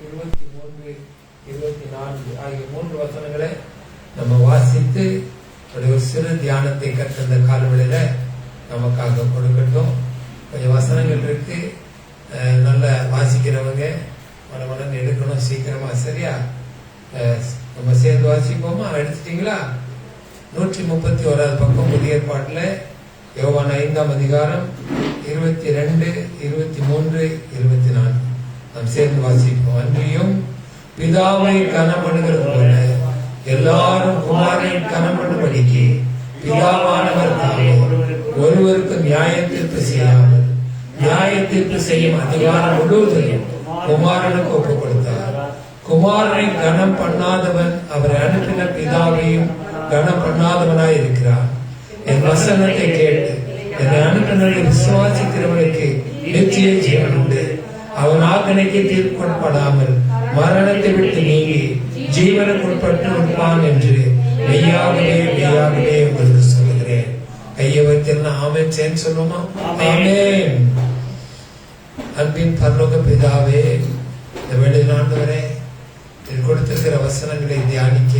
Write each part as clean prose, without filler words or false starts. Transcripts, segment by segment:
23, 24 ஆகிய 3 வசனங்களை நம்ம வாசித்து ஒரு சிறு தியானத்தை கற்ற காலவெளியில நமக்காக கொடுக்கட்டும். கொஞ்சம் வசனங்கள் இருக்கு, நல்ல வாசிக்கிறவங்க மனமனன் எடுக்கணும் சீக்கிரமா. சரியா? நம்ம சேர்ந்து வாசிப்போமா? எடுத்துட்டீங்களா? 131 பக்கம் புதிய ஏற்பாட்டுல யோவான் 5ஆம் அதிகாரம் 22, 23, 24 நாம் சேர்ந்து வாசிப்போம். அன்றியும் பிதாவை கனம் பண்ணுகிறது போல எல்லாரும் குமாரை கனம் பண்ணும்படிக்கு பிதாவானவர் தாமே ஒருவருக்கு நியாயத்தீர்ப்பு செய்யாமல் நியாயத்தீர்ப்பு செய்யும் அதிகாரம் முழுவதையும் குமாரனுக்கு ஒப்புக் கொடுத்தார். குமாரனை கனம் பண்ணாதவன் அவரை அனுப்பின பிதாவையும் கனம் பண்ணாதவனாய் இருக்கிறார். என் வசனத்தை கேட்டு என்னை அனுப்பினரை விசுவாசிக்கிறவனுக்கு நித்திய ஜீவன் உண்டு. அவன் ஆக்கணைக்கு தீர்ப்புட்படாமல் மரணத்தை விட்டு நீங்கி ஜீவனுக்கு உட்பட்டு இருப்பான் என்று மெய்யாகவே மெய்யாகவே உங்களுக்கு சொல்லுகிறேன். கையை வைத்து ஆமென் சேர்ந்து சொல்லுமா? ஆமென். அன்பின் பரலோக பிதாவே, இந்த வேளையில் ஆண்டவரே கொடுத்திருக்கிற வசனங்களை தியானிக்க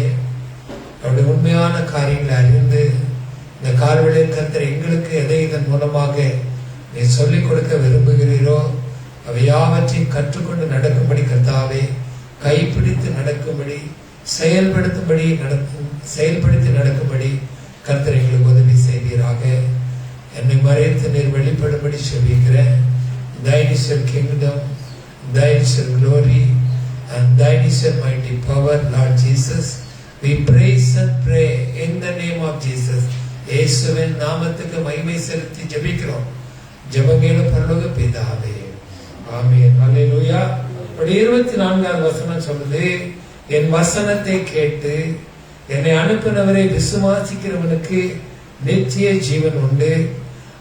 அவருடைய உண்மையான காரியங்களை அறிந்து இந்த கால்வெளியில் கர்த்தர் எங்களுக்கு எதை இதன் மூலமாக நீ சொல்லிக் கொடுக்க விரும்புகிறீரோ அவை யாவற்றையும் கற்றுக்கொண்டு நடக்கும்படி கர்த்தாவே கைப்பிடித்து நடக்கும்படி செயல்படுத்தி நடக்கும்படி கர்த்தர் எங்களுக்கு உதவி செய்வீராக. என்னை மறைத்து நீர் வெளிப்படும்படி சொல்லிக்கிறேன். Thine is your kingdom, Thine is your glory, and Thine is your mighty power, Lord Jesus. We praise and pray in the name of Jesus. இயேசுவின் நாமத்துக்கு மகிமை செலுத்தி ஜெபிக்கிறோம். ஜெபங்கேளு பரலோக பிதாவே, ஆமென். அல்லேலூயா. 24ஆவது வசனம் சொல்லுது, என் வசனத்தை கேட்டு என்னை அனுப்பினவரை விசுவாசிக்கிறவனுக்கு நித்திய ஜீவன் உண்டு.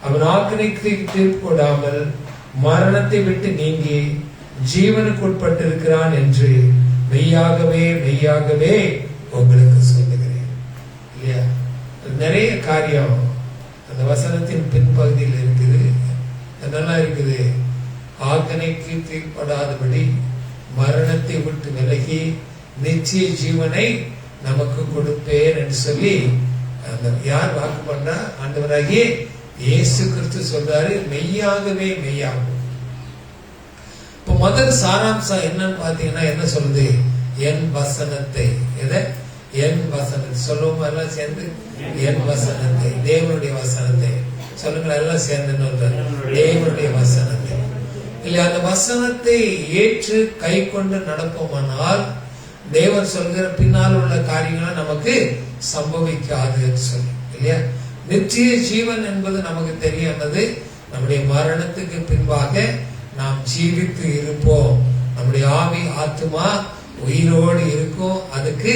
அவன் ஆக்கினைக்கு தீர்ப்புடாமல் மரணத்தை விட்டு நீங்கி ஜீவனுக்கு உட்பட்டு இருக்கிறான் என்று மெய்யாகவே மெய்யாகவே உங்களுக்கு சொல்லுகிறேன். இல்லையா? நிறைய காரியம் அந்த வசனத்தின் பின்பகுதியில் இருக்குது. நல்லா இருக்குது. ஆக்கினைக்கு தீர்ப்படாதபடி மரணத்தை விட்டு விலகி நிச்சய ஜீவனை நமக்கு கொடுப்பேன் என்று சொல்லி அந்த யார் வாக்கு பண்ணா? ஆண்டவராகிய இயேசு கிறிஸ்து சொல்றாரு, மெய்யாகவே மெய்யாகும். இப்ப முதல் சாராம்சம் என்னன்னு பாத்தீங்கன்னா என்ன சொல்லுது? என் வசனத்தை. எதை? என் வசனத்தை சொல்லுவோம் எல்லாம் சேர்ந்து. என் வசனத்தை, தேவனுடைய வசனத்தை சொல்லுங்க எல்லாம் சேர்ந்து. தேவனுடைய வசனத்தை இல்ல, அந்த வசனத்தை ஏற்று கை கொண்டு நடப்போமானால் தேவன் சொல்கிற பின்னால் உள்ள காரியங்கள் நமக்கு சம்பவிக்காது சொல்லி. இல்லையா? நித்திய ஜீவன் என்பது நமக்கு தெரியாதது. நம்முடைய மரணத்துக்கு பின்பாக நாம் ஜீவித்து இருப்போம். நம்முடைய ஆவி ஆத்துமா உயிரோடு இருக்கும். அதுக்கு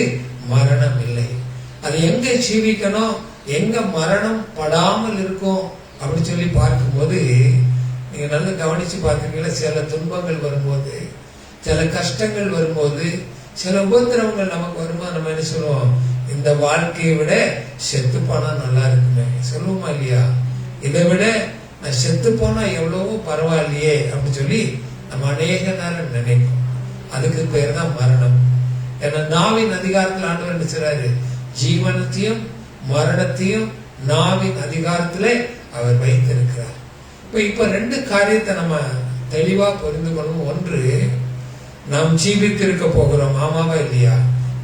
மரணம் இல்லை. அது எங்க ஜீவிக்கணும், எங்க மரணம் படாமல் இருக்கும் அப்படின்னு சொல்லி பார்க்கும்போது நீங்க நல்லா கவனிச்சு பார்த்துருக்கீங்களா? சில துன்பங்கள் வரும்போது, சில கஷ்டங்கள் வரும்போது, சில உபத்திரவங்கள் நமக்கு வரும்போது நம்ம என்ன சொல்லுவோம்? இந்த வாழ்க்கையை விட செத்து போனா நல்லா இருக்குமே சொல்லுவோமா இல்லையா? இதை விட நான் செத்து போனா எவ்வளவோ பரவாயில்லையே அப்படின்னு சொல்லி நம்ம அநேக நேரம் நினைக்கும். அதுக்கு பேர் தான் மரணம். ஏன்னா நாவின் அதிகாரத்தில் ஆண்டவர் என்ன செய்றாரு? ஜீவனத்தையும் மரணத்தையும் நாவின் அதிகாரத்துல அவர் வைத்திருக்கிறார். இப்ப 2 காரியத்தை நம்ம தெளிவா புரிந்து கொள்ளணும். ஒன்று, நாம் ஜீவித்திருக்க போகிறோம். ஆமாவா இல்லையா?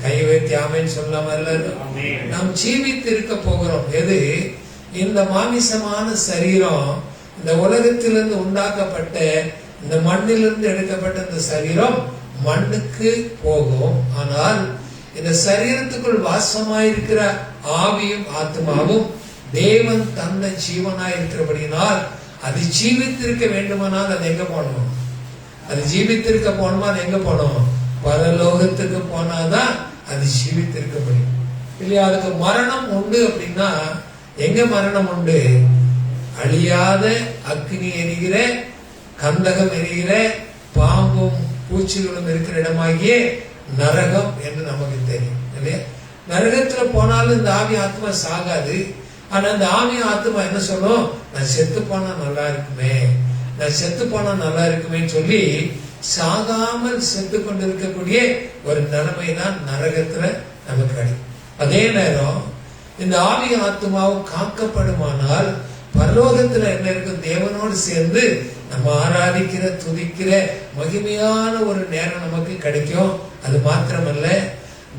கை வைத்து ஆமென் சொல்லாம எல்லாரும் நாம் ஜீவித்திருக்க போகிறோம். எது? இந்த மாமிசமான சரீரம், இந்த உலகத்திலிருந்து உண்டாக்கப்பட்ட இந்த மண்ணிலிருந்து எடுக்கப்பட்ட இந்த சரீரம் மண்ணுக்கு போகும். ஆனால் இந்த சரீரத்துக்குள் வாசமாயிருக்கிற ஆவியும் ஆத்மாவும் தேவன் தந்த ஜீவனாய் இருக்கிறபடினால் அது ஜீவித்திருக்க வேண்டுமானால் அது எங்க போனோம்? அது ஜீவித்திருக்க போனோமா? அது எங்க போனோம்? பரலோகத்துக்கு போனாதான் அது ஜீவித்திருக்க முடியும். இல்லையா? அதுக்கு மரணம் உண்டு. அப்படின்னா எங்க மரணம் உண்டு? அழியாத அக்னி எரிகிற, கந்தகம் எரிகிற, பாம்பும் பூச்சிகளும் இருக்கிற இடமாகிய நரகம் என்று நமக்கு தெரியும். இல்லையா? நரகத்துல போனாலும் இந்த ஆவி ஆத்மா சாகாது. ஆனா இந்த ஆவி ஆத்மா என்ன சொல்லும்? நான் செத்து போனா நல்லா இருக்குமே, நான் செத்து போனா நல்லா இருக்குமே சொல்லி சாகாமல் செத்து கொண்டிருக்கக்கூடிய ஒரு நிலைமை தான் நரகத்துல நமக்கு கிடைக்கும். அதே நேரம் இந்த ஆவி ஆத்மாவும் காக்கப்படுமானால் பரலோகத்துல என்ன இருக்கும்? தேவனோடு சேர்ந்து நம்ம ஆராதிக்கிற துதிக்கிற மகிமையான ஒரு நேரம் நமக்கு கிடைக்கும். அது மாத்திரமல்ல,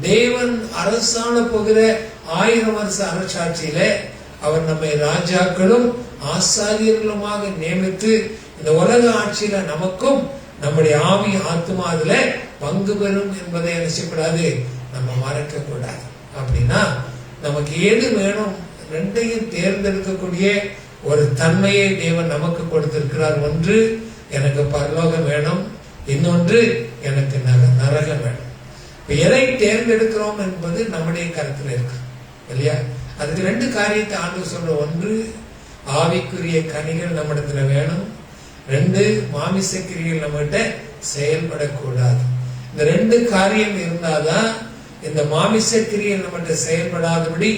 தேவன் அரசாண போகிற 1000 வருஷ அரசாட்சியில அவர் நம்மை ராஜாக்களும் ஆசாரியர்களுமாக நியமித்து இந்த உலக ஆட்சியில நமக்கும் நம்முடைய ஆவி ஆத்மா அதுல பங்கு பெறும் என்பதை நினைச்சக்கூடாது, நம்ம மறக்க கூடாது. அப்படின்னா நமக்கு எது வேணும்? ரெண்டையும் தேர்ந்தெடுக்கக்கூடிய ஒரு தன்மையை தேவன் நமக்கு கொடுத்திருக்கிறார். ஒன்று, எனக்கு பரலோகம் வேணும், இன்னொன்று எனக்கு நரகம் வேணும். எதை தேர்ந்தெடுக்கிறோம் என்பது நம்முடைய கருத்துல இருக்கு இல்லையா? அதுக்கு 2 காரியத்தை ஆண்டவர் சொல்ற. ஒன்று, ஆவிக்குரிய கனிகள் நம்மிடத்துல வேணும். 2, மாமிச கிரிகள் நம்மகிட்ட செயல்படக்கூடாது. இந்த 2 காரியம் இருந்தாதான் இந்த மாமிச கிரிகள் நம்மகிட்ட செயல்படாதபடி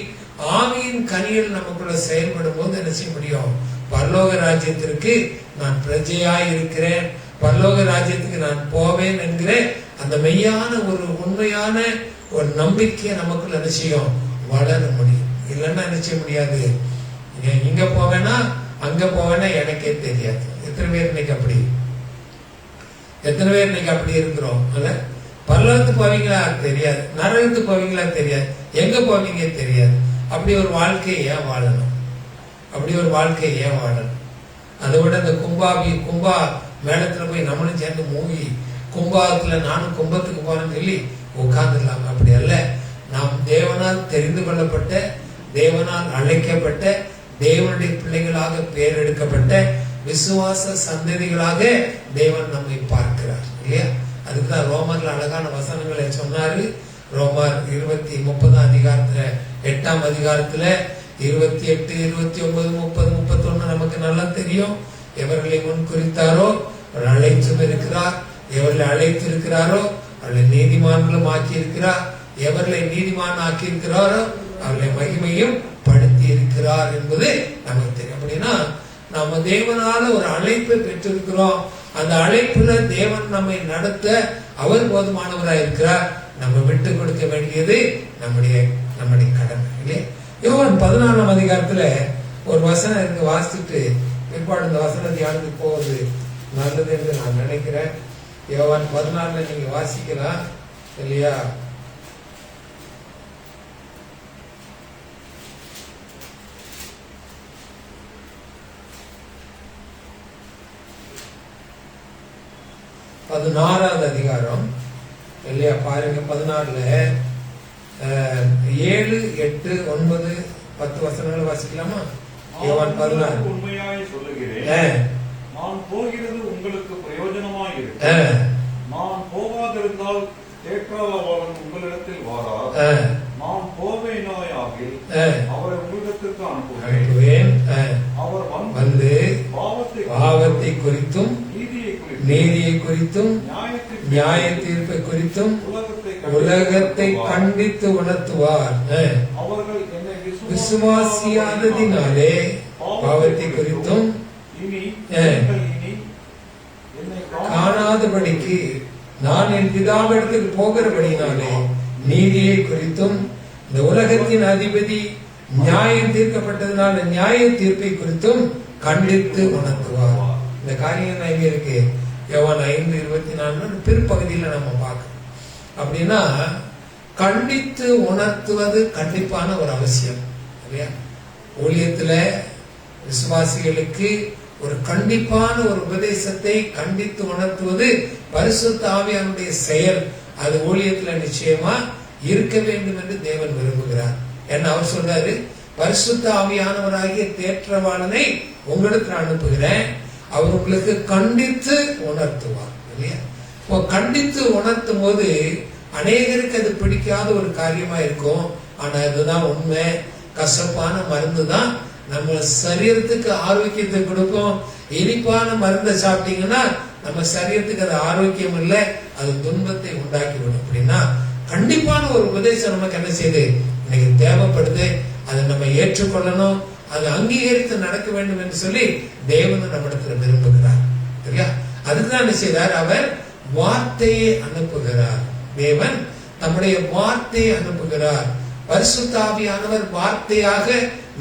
ஆவியின் கனிகள் நமக்குள்ள செயல்படும் போது என்ன செய்ய முடியும்? பரலோக ராஜ்யத்திற்கு நான் பிரஜையாய் இருக்கிறேன், பரலோக ராஜ்யத்துக்கு நான் போவேன் என்கிற அந்த மெய்யான ஒரு உண்மையான ஒரு நம்பிக்கையை நமக்குள்ள என்ன செய்யும்? வளர முடியும். இல்லைன்னா என்ன செய்ய முடியாது. இங்க போவேனா அங்க போவேனா எனக்கே தெரியாது. எத்தனை பேர் இன்னைக்கு அப்படி இருக்கிறோம்? பரலோகத்துக்கு போவீங்களா தெரியாது, நரகத்துக்கு போவீங்களா தெரியாது, எங்க போவீங்க தெரியாது. அப்படி ஒரு வாழ்க்கையை ஏன் வாழணும்? அதை விட இந்த கும்பா மேளத்துல போய் நம்மளும் சேர்ந்து மூழ்கி கும்பாத்துல நானும் கும்பத்துக்கு போறேன்னு சொல்லி உட்கார்ந்துடலாம். அப்படி அல்ல. நாம் தேவனால் தெரிந்து கொள்ளப்பட்ட, தேவனால் அழைக்கப்பட்ட, தேவனுடைய பிள்ளைகளாக பெயர் எடுக்கப்பட்ட விசுவாச சந்ததிகளாக தேவன் நம்மை பார்க்கிறார் இல்லையா? அதுக்குதான் ரோமர்ல அழகான வசனங்களை சொன்னாரு. ரோமர் 30 அதிகாரத்துல 8ஆம் அதிகாரத்துல 28, 29, 30, 31 நமக்கு நல்லா தெரியும். எவர்களை முன் குறித்தாரோ அழைத்தும் இருக்கிறார், எவர்களை அழைத்து இருக்கிறாரோ அவர்களை நீதிமான்களும் ஆக்கி இருக்கிறார், எவர்களை நீதிமான் ஆக்கி இருக்கிறாரோ அவர்களை மகிமையும் படுத்தி இருக்கிறார் என்பது நமக்கு தெரியும். அப்படின்னா நம்ம தேவனால ஒரு அழைப்பை பெற்றிருக்கிறோம். அந்த அழைப்புல தேவன் நம்மை நடத்த அவர் போதுமானவராக இருக்கிறார். நம்ம விட்டு கொடுக்க வேண்டியது நம்முடைய கடமை இல்லையா? யோவான் 14ஆம் அதிகாரத்துல ஒரு வசனம் இருக்கு, வாசிச்சுட்டு பிற்பாடு இந்த வசன தியானத்துக்கு போவது நல்லது என்று நான் நினைக்கிறேன். யோவான் 14 நீங்க வாசிக்கலாம் இல்லையா? பதினாறாவது அதிகாரம் இல்லையா? பாருங்க, 14ல 7, 8, 9, 10 வசனங்களை வாசிக்கலாமா? யோவான் 14. உண்மையாய் சொல்லுகிறேன், நான் போகிறது உங்களுக்கு பிரயோஜனமாய் இருக்கும். நான் போகாதிருந்தால் தேற்றாளவாளன் உங்களிடத்தில் வாரார். நான் போவேனாயாகில் அவரை உங்களிடத்திற்கு அனுப்புவேன். அவர் வந்து பாவத்தை குறித்தும் நீதியை குறித்தும் நியாய தீர்ப்பை குறித்தும் உலகத்தை கண்டித்து உணர்த்துவார். அவர்கள் விசுவாசியாததினாலே பாவத்தை குறித்தும் காணாதபடிக்கு நான் என் பிதாவிடத்துக்கு போகிறபடினாலே நீதியை குறித்தும் இந்த உலகத்தின் அதிபதி நியாயம் தீர்க்கப்பட்டதுனால நியாய தீர்ப்பை குறித்தும் கண்டித்து உணர்த்துவார். இந்த காரியம் எங்க இருக்கு? யோவான் 5:24 பிற்பகுதியில நம்ம பார்க்கணும். அப்படின்னா கண்டித்து உணர்த்துவது கண்டிப்பான ஒரு அவசியம் இல்லையா? ஊழியத்துல விசுவாசிகளுக்கு ஒரு கண்டிப்பான ஒரு உபதேசத்தை கண்டித்து உணர்த்துவது பரிசுத்த ஆவியானுடைய செயல். அது ஊழியத்துல நிச்சயமா இருக்க வேண்டும் என்று தேவன் விரும்புகிறார். என்ன அவர் சொல்றாரு? பரிசுத்த ஆவியானவராகிய தேற்றவாளனை உங்களுக்கு அனுப்புகிறேன், அவர் உங்களுக்கு கண்டித்து உணர்த்துவார் இல்லையா? இப்போ கண்டித்து உணர்த்தும் போது அநேகருக்கு அது பிடிக்காத ஒரு காரியமா இருக்கும். ஆனா இதுதான் உண்மை. கசப்பான மருந்து தான் நம்ம சரீரத்துக்கு ஆரோக்கியத்தை கொடுக்கும். இனிப்பான மருந்தை சாப்பிட்டீங்கன்னா நம்ம சரீரத்துக்கு அது ஆரோக்கியம் இல்லை, அது துன்பத்தை உண்டாக்கிவிடும். அப்படின்னா கண்டிப்பான ஒரு உபதேசம் நமக்கு என்ன செய்யுது? இன்னைக்கு தேவைப்படுது. அதை நம்ம ஏற்றுக்கொள்ளணும், அதை அங்கீகரித்து நடக்க வேண்டும் என்று சொல்லி தேவன் நம்மிடத்துல விரும்புகிறார் இல்லையா? அதுக்குதான் என்ன செய்தார்? அவர் வார்த்தையை அனுப்புகிறார். தேவன் தம்முடைய வார்த்தையை அனுப்புகிறார். பரிசுத்த ஆவியானவர் வார்த்தையாக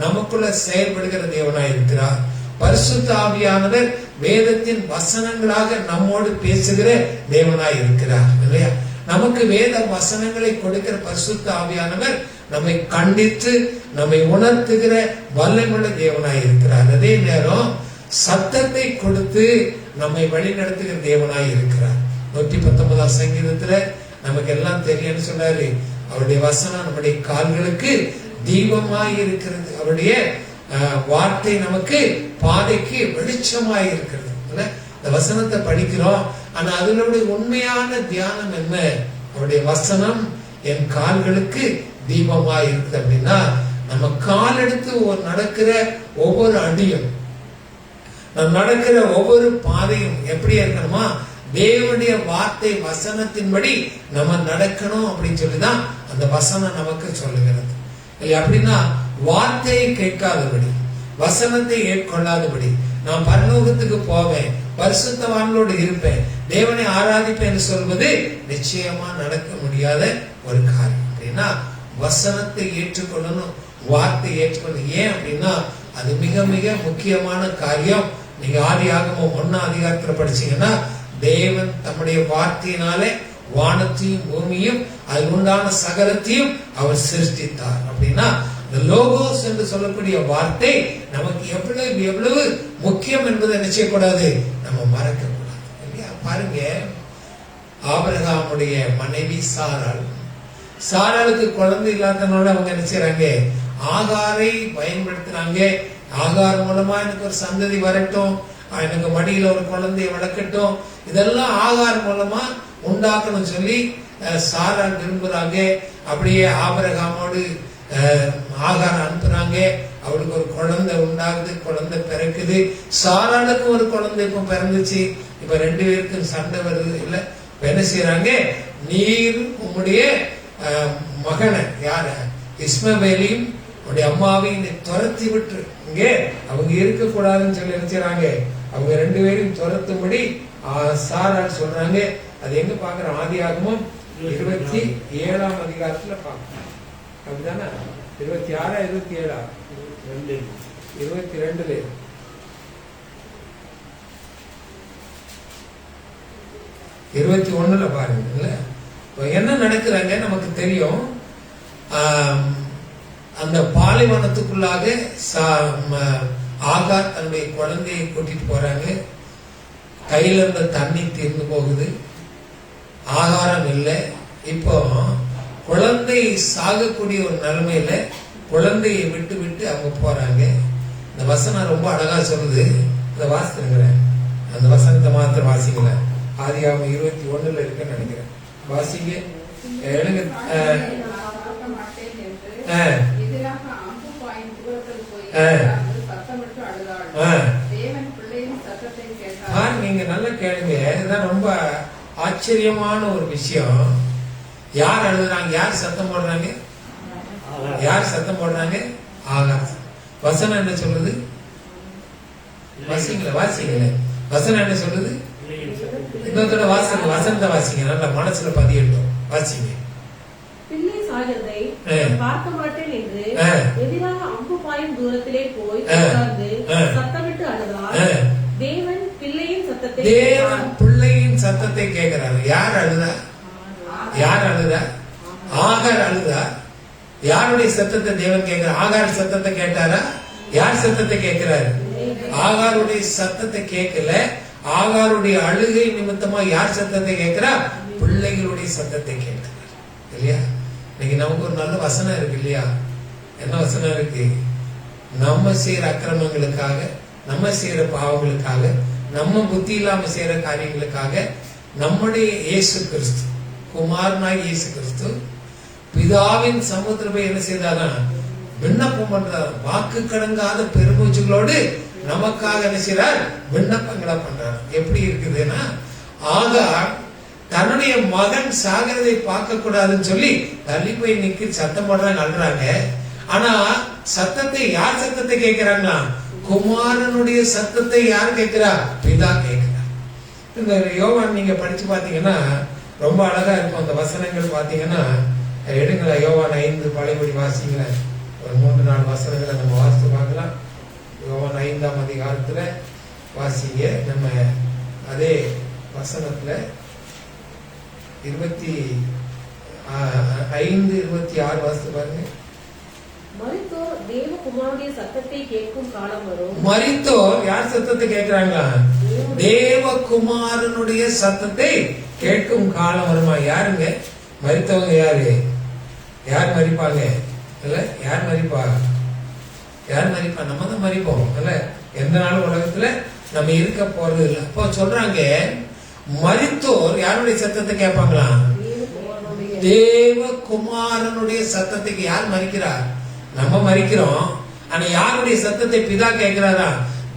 நமக்குள்ள செயல்படுகிற தேவனாய் இருக்கிறார். பரிசுத்த ஆவியானவர் வேதத்தின் வசனங்களாக நம்மோடு பேசுகிற தேவனாய் இருக்கிறார் இல்லையா? நமக்கு வேத வசனங்களை கொடுக்கிற பரிசுத்த ஆவியானவர் நம்மை கண்டித்து நம்மை உணர்த்துகிற வல்லமையுள்ள தேவனாய் இருக்கிறார். அதே நேரம் சத்தத்தை கொடுத்து நம்மை வழிநடத்துகிற தேவனாய் இருக்கிறார். 119 சங்கீதத்துல நமக்கு எல்லாம் தெரியும்னு சொன்னாரு, அவருடைய வசனம் நம்முடைய கால்களுக்கு தீபமாய் இருக்கிறது, அவருடைய வார்த்தை நமக்கு பாதைக்கு வெளிச்சமாய் இருக்கிறது. இந்த வசனத்தை படிக்கிறோம், ஆனா அதனுடைய உண்மையான தியானம் என்ன? அவருடைய வசனம் என் கால்களுக்கு தீபமாய் இருக்குது அப்படின்னா, நம்ம கால் எடுத்து நடக்கிற ஒவ்வொரு அடியும், நம்ம நடக்கிற ஒவ்வொரு பாதையும் எப்படி இருக்கணுமா? தேவனுடைய வார்த்தை வசனத்தின்படி நம்ம நடக்கணும் அப்படின்னு சொல்லிதான் அந்த வசனம் நமக்கு சொல்லுகிறது. இல்லை அப்படின்னா வார்த்தையை கேட்காதபடி, வசனத்தை ஏற்கொள்ளாதபடி நான் பரலோகத்துக்கு போவேன், பரிசுத்தவான்களோடு இருப்பேன், தேவனை ஆராதிப்பேன் சொல்வது நிச்சயமா நடக்க முடியாத ஒரு காரியம். அப்படின்னா வசனத்தை ஏற்றுக்கொள்ளணும், வார்த்தை ஏற்றுக்கொள்ளணும். ஏன் அப்படின்னா அது மிக மிக முக்கியமான காரியம். நீங்க ஆதியாகமம் 1ஆம் அதிகாரத்துல படிச்சீங்கன்னா, தேவன் தம்முடைய வார்த்தையினாலே வானத்தையும் பூமியும் அதில் உண்டான சகலத்தையும் அவர் சிருஷ்டித்தார். அப்படின்னா இந்த லோகோஸ் என்று சொல்லக்கூடிய வார்த்தை நமக்கு எவ்வளவு எவ்வளவு முக்கியம் என்பதை நிச்சயக்கூடாது, நம்ம மறக்க கூடாது இல்லையா? பாருங்க, ஆபிரகாமுடைய மனைவி சாராளுக்கு குழந்தை இல்லாதனால அவங்க நினைச்சாங்க, ஆகாரை பயன்படுத்தினாங்க. ஆகார் மூலமா எனக்கு ஒரு சந்ததி வரட்டும், எனக்கு மடியில ஒரு குழந்தைய வளர்க்கட்டும், இதெல்லாம் ஆகார் மூலமா உண்டாக்கணும் சொல்லி சாராள் விரும்புறாங்க. அப்படியே ஆபிரகாமோடு ஆகார் அனுப்புறாங்க. அவளுக்கு ஒரு குழந்தை உண்டாகுது, குழந்தை பிறக்குது. சாராளுக்கு ஒரு குழந்தை இப்ப பிறந்துச்சு. இப்ப 2 பேருக்கும் சண்டை வருது. இல்ல என்ன செய்யறாங்க, நீர் உம்முடைய மகனை யார இஸ்மவேலையும் உடைய அம்மாவையும் துரத்தி விட்டு இங்கே அவங்க இருக்க கூடாதுன்னு சொல்லி நினைச்சாங்க. அவங்க 2 பேரையும் துரத்தும்படி சாராள் சொல்றாங்க. அது எங்க பாக்குறோம்? ஆதியாகமம் 27ஆம் அதிகாரத்துல பாக்குறோம். அப்படிதானே? 26 27 22 21 பாருங்க. என்ன நடக்குறாங்க நமக்கு தெரியும். அந்த பாலைவனத்துக்குள்ளாக ஆகார் தன்னுடைய குழந்தையை கூட்டிட்டு போறாங்க. கையில இருந்த தண்ணி தீர்ந்து போகுது, ஆகாரம் இல்லை. இப்போ குழந்தை சாகக்கூடிய ஒரு நிலைமையில குழந்தையை விட்டு விட்டு அவங்க போறாங்க. இந்த வசனம் ரொம்ப அழகா சொல்லுது. இந்த வாசிக்கிறேன், அந்த வசனத்தை மாத்திரம் வாசிக்கல. ஆதியாகமம் 21 இருக்குன்னு நினைக்கிறேன். வாசிங்க. நீங்க நல்லா கேளுங்க. இதுதான் ரொம்ப ஆச்சரியமான ஒரு விஷயம். யார் அழுதுறாங்க? யார் சத்தம் போடுறாங்க? யார் சத்தம் போடுறாங்க? ஆகார். வசனம் என்ன சொல்லுது? வாசிங்கள வசனம் என்ன சொல்லுது? இன்னொருத்தோட வாசனை வசனத்தை வாசிங்க, நல்லா மனசுல பதியட்டும். வாசிங்க. பிள்ளை சாகிறதை பார்க்க மாட்டேன் என்று எதிராக அம்பு பாயும் தூரத்திலே போய் சத்தமிட்டு அழுதார். தேவன் பிள்ளையின் சத்தத்தை கேட்கிறாரு. யார் அழுதா? ஆகார் அழுதா. யாருடைய சத்தத்தை தேவன் கேட்கிறார்? ஆகார் சத்தத்தை கேட்டாரா? யார் சத்தத்தை கேட்கிறாரு? ஆகாருடைய சத்தத்தை கேட்கல. ஆகாருடைய அழுகை நிமித்தமா யார் சத்தத்தை கேட்கிறா? பிள்ளைகளுடைய சத்தத்தை கேட்கிறார் இல்லையா? இன்னைக்கு நமக்கு ஒரு நல்ல வசனம் இருக்கு இல்லையா? என்ன வசனம் இருக்கு? நம்ம செய்யற அக்கிரமங்களுக்காக, நம்ம செய்யற பாவங்களுக்காக, நம்ம புத்தி இல்லாம செய்யற காரியங்களுக்காக நம்முடைய இயேசு கிறிஸ்து, குமாரனாய் இயேசு கிறிஸ்து பிதாவின் சமுத்திர போய் என்ன செய்தாரா? விண்ணப்பம் பண்றார். வாக்கு கடங்காத பெருமூச்சுகளோடு நமக்காக என்ன செய்யறார்? விண்ணப்பங்களா பண்றார். எப்படி இருக்குதுன்னா, ஆகார் தன்னுடைய மகன் சாகிறதை பார்க்க கூடாதுன்னு சொல்லி தள்ளி போய் நிக்க சத்தம் போடுறாங்க, அழுறாங்க. ஆனா சத்தத்தை யார் சத்தத்தை கேட்கிறாங்களா? குமாரனுடைய சத்தத்தை யார் கேட்கிறா? பிதா கேட்கிறார். இந்த யோவான் நீங்க படிச்சு பாத்தீங்கன்னா ரொம்ப அழகா இருக்கும் அந்த வசனங்கள். பாத்தீங்கன்னா எடுங்களா, யோவான் 5 பழையபடி வாசிங்களேன். ஒரு 3-4 வசனங்களை நம்ம வாசித்து பார்க்கலாம். யோவான் 5ஆம் அதிகாரத்துல வாசிங்க. நம்ம அதே வசனத்துல 25-26 வாசித்து பாருங்க. மரித்தோர் தேவகுமாரனுடைய சத்தத்தை கேட்கும் காலம் வரும். மரித்தோர் யார் சத்தத்தை கேட்கிறாங்க? தேவகுமாரனுடைய சத்தத்தை கேட்கும் காலம் வருமா? யாருங்க மரித்தவங்க? யாரு யார் மரிப்பாங்க? இல்ல யார் மரிப்பா? யார் மரிப்பா? நம்ம தான் மரிப்போம். இல்ல எந்த நாளும் உலகத்துல நம்ம இருக்க போறது இல்லை. அப்போ சொல்றாங்க மரித்தோர் யாருடைய சத்தத்தை கேட்பாங்களா? தேவகுமாரனுடைய சத்தத்துக்கு. யார் மரிக்கிறார்? நம்ம மரிக்கிறோம். ஆனா யாருடைய சத்தத்தை பிதா கேட்கிறாரா?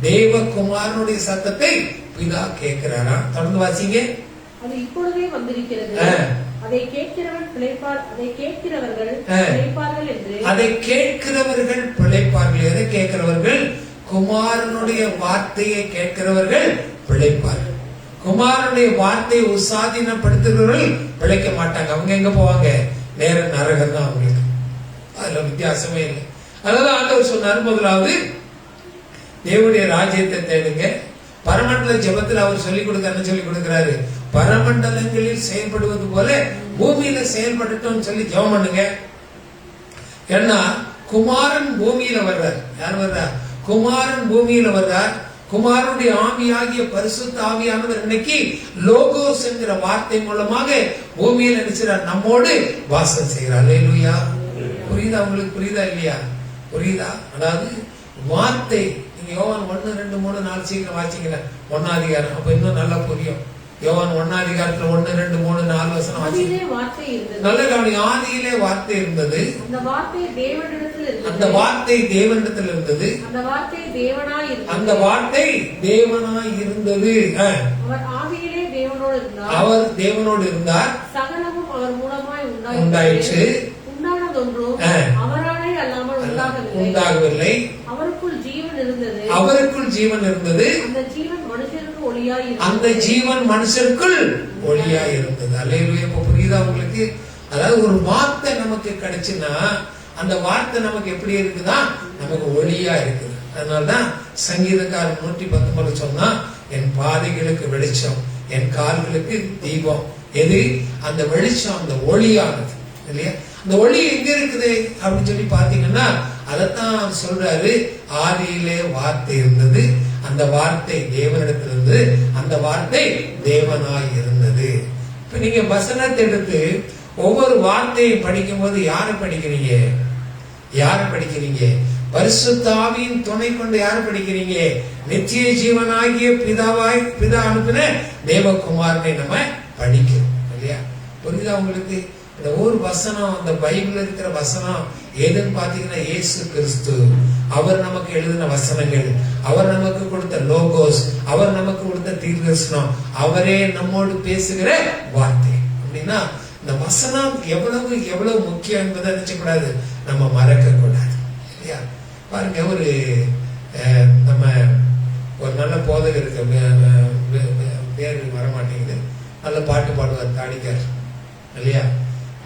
தேவகுமாரனுடைய சத்தத்தை பிதா கேட்கிறாரா? தொடர்ந்து வாசிங்க. அது இப்பொழுதே வந்திருக்கிறது, அதை கேட்கிறவன் பிழைப்பார், அதை கேட்கிறவர்கள் பிழைப்பார்கள் என்று. அதை கேட்கிறவர்கள் பிழைப்பார்கள். எதை கேட்கிறவர்கள்? குமாரனுடைய வார்த்தையை கேட்கிறவர்கள் பிழைப்பார்கள். குமாரனுடைய வார்த்தையை உசாதீனப்படுத்துகிறவர்கள் பிழைக்க மாட்டாங்க. அவங்க எங்க போவாங்க? நேர நரகம் தான் அவங்களுக்கு. அதுல வித்தியாசமே இல்லை. அதனால ஆண்டவர் சொன்னார், முதலாவது தேவனுடைய ராஜ்யத்தை தேடுங்க. பரமண்டல ஜெபத்தில் அவர் சொல்லிக் கொடுக்க என்ன சொல்லிக் கொடுக்கிறாரு? பரமண்டலங்களில் செயல்படுவது போல பூமியில செயல்படட்டும் சொல்லி ஜெபம் பண்ணுங்க. ஏன்னா குமாரன் பூமியில வர்றார். யார் வர்றார்? குமாரன் பூமியில வர்றார். குமாரனுடைய ஆவியாகிய பரிசுத்த ஆவியானவர் இன்னைக்கு லோகோஸ் என்கிற வார்த்தை மூலமாக பூமியில் நினைச்சார், நம்மோடு வாசம் செய்கிறார். அல்லேலூயா. புரியுதா உங்களுக்கு? புரியுதா இல்லையா? புரியுதா? அதாவது வார்த்தை. நீங்க யோவான் 1-2-3-4 சீக்கிரம் வாசிக்கல 1ஆம் அதிகாரம். அப்ப இன்னும் நல்லா புரியும். யோவான் 1ஆம் அதிகாரத்துல 1-2-3-4 வசனம் வாசிங்க. நல்ல கவனி. ஆதியிலே வார்த்தை இருந்தது, அந்த வார்த்தை தேவனிடத்தில் இருந்தது, அந்த வார்த்தை தேவனாய் இருந்தது. அவர் தேவனோடு இருந்தார், சகலமும் அவர் மூலமாய் உண்டாயிற்று, உண்டாகவில்லை, அவருக்குள் ஜீவன் இருந்தது, அந்த ஜீவன் மனுஷருக்குள் ஒளியாய் இருந்தது. அல்லேலூயா. இப்ப புரியுதா உங்களுக்கு? அதாவது ஒரு வார்த்தை நமக்கு கிடைச்சுன்னா அந்த வார்த்தை நமக்கு எப்படி இருக்குதா? நமக்கு ஒளியா இருக்குது. அதனாலதான் சங்கீதக்காரன் 119 சொன்னா, என் பாதைகளுக்கு வெளிச்சம், என் கால்களுக்கு தீபம். எது? அந்த வெளிச்சம், அந்த ஒளியானது இல்லையா? அந்த ஒளி எங்க இருக்குது அப்படின்னு சொல்லி பாத்தீங்கன்னா அதத்தான் சொல்றாரு. ஆதியிலே வார்த்தை இருந்தது, அந்த வார்த்தை தேவனிடத்திலிருந்து, அந்த வார்த்தை தேவனாய் இருந்தது. இப்ப நீங்க வசனத்தை எடுத்து ஒவ்வொரு வார்த்தையை படிக்கும் போது யாரை படிக்கிறீங்க? யாரை படிக்கிறீங்க? பரிசுத்த ஆவியின் துணை கொண்டு யாரை படிக்கிறீங்க? நித்திய ஜீவனாகிய பிதா அனுப்பின தேவகுமாரனை நம்ம படிக்கிறோம் இல்லையா? புரியுதா உங்களுக்கு? இந்த ஒரு வசனம், அந்த பைபிள் இருக்கிற வசனம் எதுன்னு பாத்தீங்கன்னா இயேசு கிறிஸ்து. அவர் நமக்கு எழுதின வசனங்கள், அவர் நமக்கு கொடுத்த லோகோஸ், அவர் நமக்கு கொடுத்த தீர்க்கதரிசனம், அவரே நம்மோடு பேசுகிற வார்த்தை. அப்படின்னா இந்த வசனம் எவ்வளவு எவ்வளவு முக்கியம் என்பதை நினைச்சக்கூடாது, நம்ம மறக்க கூடாது இல்லையா? பாருங்க, ஒரு நம்ம ஒரு நல்ல போதகர் இருக்க, பேர் வரமாட்டேங்குது, நல்ல பாட்டு பாடுவார், தாடிக்கார் இல்லையா?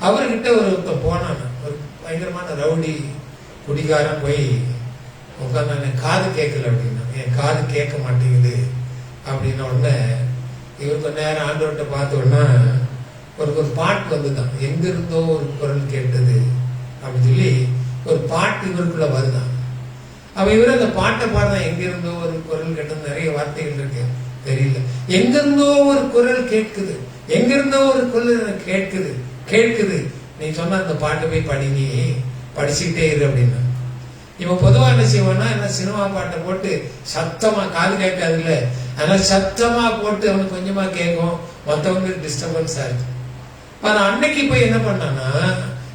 அவர்கிட்ட ஒரு போனான், ஒரு பயங்கரமான ரவுடி குடிகாரன் போய் உட்காந்து, காது கேட்கல அப்படின்னா, என் காது கேட்க மாட்டேங்குது அப்படின்ன உடனே இவர் கொஞ்ச நேரம் ஆண்டவர்கிட்ட பார்த்த உடனே ஒரு பாட்டு வந்துதான், எங்க இருந்தோ ஒரு குரல் கேட்டது அப்படின்னு சொல்லி ஒரு பாட்டு இவருக்குள்ள வருதான். அவ இவரு அந்த பாட்டை பாடுதான், எங்க இருந்தோ ஒரு குரல் கேட்டது. நிறைய வார்த்தைகள் இருக்கு, தெரியல. எங்க இருந்தோ ஒரு குரல் கேட்குது, எங்க இருந்தோ ஒரு குரல் கேட்குது. நீ சொன்ன அந்த பாட்டை போய் படிங்க, படிச்சுக்கிட்டே இரு அப்படின்னா. இவன் பொதுவா என்ன செய்வான்னா, என்ன சினிமா பாட்டை போட்டு சத்தமா, காது கேட்காது இல்ல, அதனால சத்தமா போட்டு அவனுக்கு கொஞ்சமா கேட்கும், மற்றவங்களுக்கு டிஸ்டர்பன்ஸா இருக்கு. ஆனா அன்னைக்கு போய் என்ன பண்ணான்னா,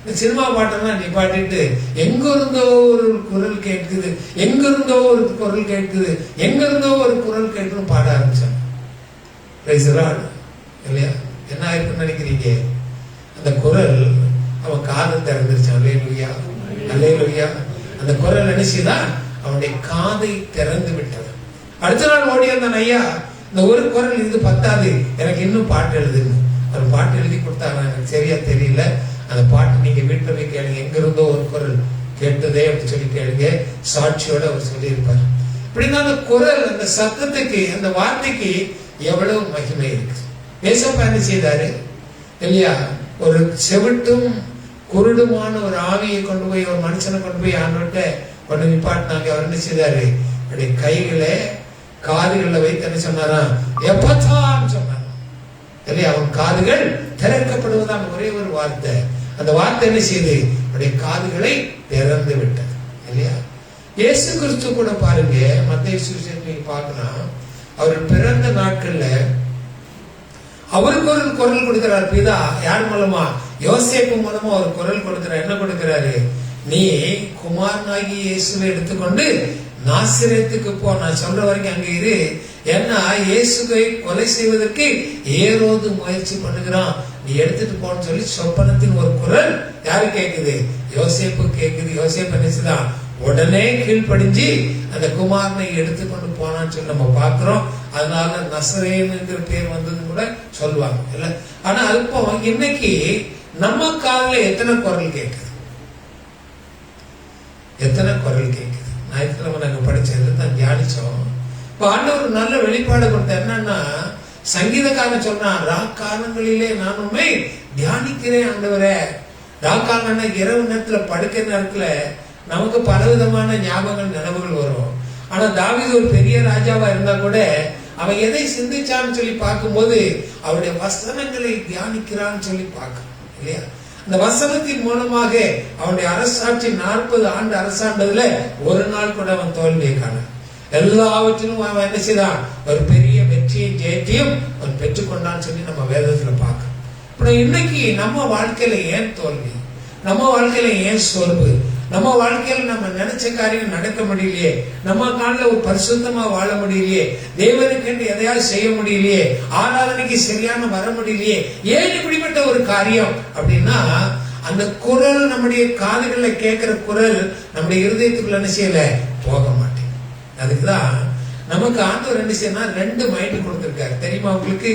இந்த சினிமா பாட்டெல்லாம் நிப்பாட்டிட்டு எங்க இருந்தோ ஒரு குரல் கேட்குது, எங்க இருந்தோ ஒரு குரல் கேட்குது, எங்க இருந்தோ ஒரு குரல் கேட்குன்னு பாட ஆரம்பிச்சான். இல்லையா? என்ன ஆயிருக்குன்னு நினைக்கிறீங்க? அந்த குரல் அவன் காதை திறந்துருச்சான். அல்லேலூயா, அல்லேலூயா. அந்த குரல் நினைச்சுதான் அவனுடைய காதை திறந்து விட்டது. அடுத்த நாள் ஓடி வந்தான், ஐயா இந்த ஒரு குரல் இது பத்தாது, எனக்கு இன்னும் பாட்டு எழுதுன்னு ஒரு பாட்டு எழுதி கொடுத்தாங்க. எனக்கு சரியா தெரியல. அந்த பாட்டு நீங்க வீட்டுல போய் கேளுங்க. எங்க இருந்தோ ஒரு குரல் கேட்டதே அப்படின்னு சொல்லி கேளுங்க. சாட்சியோட அவர் சொல்லி இருப்பார். இப்படின்னா அந்த குரல், அந்த சத்தத்துக்கு, அந்த வார்த்தைக்கு எவ்வளவு மகிமை இருக்கு. ஏசப்பா என்ன செய்தாரு இல்லையா? ஒரு செவிட்டும் குருடுமான ஒரு ஆவியை கொண்டு போய், ஒரு மனுஷனை கொண்டு போய் ஆண்டவர்கிட்ட கொண்டு நிப்பாட்டினாங்க. அவர் என்ன செய்தாரு? அப்படி கைகளை காதுகளை வைத்து என்ன சொன்னாராம்? எப்பத்தான் சொன்னார் இல்லையா? அவன் காதுகள் திறக்கப்படுவதான் ஒரே ஒரு வார்த்தை. அந்த வார்த்தை என்ன செய்யுது? அவருடைய காதுகளை திறந்து விட்டது இல்லையா? இயேசு கிறிஸ்து கூட பாருங்க, மத்தேயு சுவிசேஷம் நீங்க பார்க்கலாம். அவர் பிறந்த நாட்கள்ல அவருக்கு ஒரு குரல் கொடுக்கிறார் பிதா. யார் மூலமா? யோசேப்பு மூலமா ஒரு குரல் கொடுக்கிறார். என்ன கொடுக்கிறாரு? நீ குமாரனாகி இயேசுவை எடுத்துக்கொண்டு நாசரேத்துக்கு போ, நான் சொல்ற வரைக்கும் அங்க இரு. ஏன்னா இயேசுவை கொலை செய்வதற்கு ஏரோது முயற்சி பண்ணுகிறான், நீ எடுத்துட்டு போன்னு சொல்லி சொப்பனத்தின் ஒரு குரல் யாரு கேக்குது? யோசேப்பு கேக்குது. யோசேப்பு நினைச்சுதான் உடனே கீழ்ப்படிஞ்சு அந்த குமாரனை எடுத்துக்கொண்டு போனான்னு சொல்லி நம்ம பாக்குறோம். அதனால நசரேனுங்கிற பேர் வந்தது கூட சொல்லுவாங்க இல்ல. ஆனா இப்போ இன்னைக்கு நம்ம காதுல எத்தனை குரல் கேக்குது? எத்தனை குரல் கேக்குது? ஞாயிற்றுக்கிழமை நாங்க படிச்சது தான் தியானிச்சோம். இப்ப ஆண்டவர் நல்ல வெளிப்பாடு கொடுத்த என்னன்னா, சங்கீதக்காரன் சொல்றான், ராக்காலங்களிலே நான் உண்மை தியானிக்கிறேன் ஆண்டவரே. ராக்காலன்னா இரவு நேரத்துல படுக்கிற நேரத்துல நமக்கு பலவிதமான ஞாபகங்கள் நினைவுகள் வரும். ஆனா தாவீது ஒரு பெரிய ராஜாவா இருந்தா கூட அவன் எதை சிந்திச்சான்னு சொல்லி பார்க்கும்போது அவருடைய வசனங்களை தியானிக்கிறான்னு சொல்லி பார்க்கணும் இல்லையா? அந்த வசனத்தின் மூலமாக அவனுடைய அரசாட்சி 40 ஆண்டு அரசாண்டதுல ஒரு நாள் கூட அவன் தோல்வியை காண, எல்லாவற்றிலும் அவன் என்ன செய்தான்? ஒரு பெரிய வெற்றியை ஜெயத்தையும் அவன் பெற்றுக்கொண்டான்னு சொல்லி நம்ம வேதத்துல பார்க்கணும். இப்ப இன்னைக்கு நம்ம வாழ்க்கையில ஏன் தோல்வி? நம்ம வாழ்க்கையில ஏன் சோர்வு? நம்ம வாழ்க்கையில நம்ம நினைச்ச காரியம் நடக்க முடியலையே, நம்ம காலில் ஒரு பரிசுத்தமா வாழ முடியலையே, தேவனுக்கு எதையாவது செய்ய முடியலையே, ஆராதனைக்கு சரியான வர முடியலையே, ஏன் இப்படிப்பட்ட ஒரு காரியம் அப்படின்னா, அந்த குரல் நம்முடைய காதுகள்ல கேட்கிற குரல் நம்முடைய இருதயத்துக்குள்ள என்ன செய்யல, போக மாட்டேன். அதுக்குதான் நமக்கு ஆண்டவர் என்ன செய்யணும், 2 மைண்ட் கொடுத்திருக்காரு தெரியுமா உங்களுக்கு?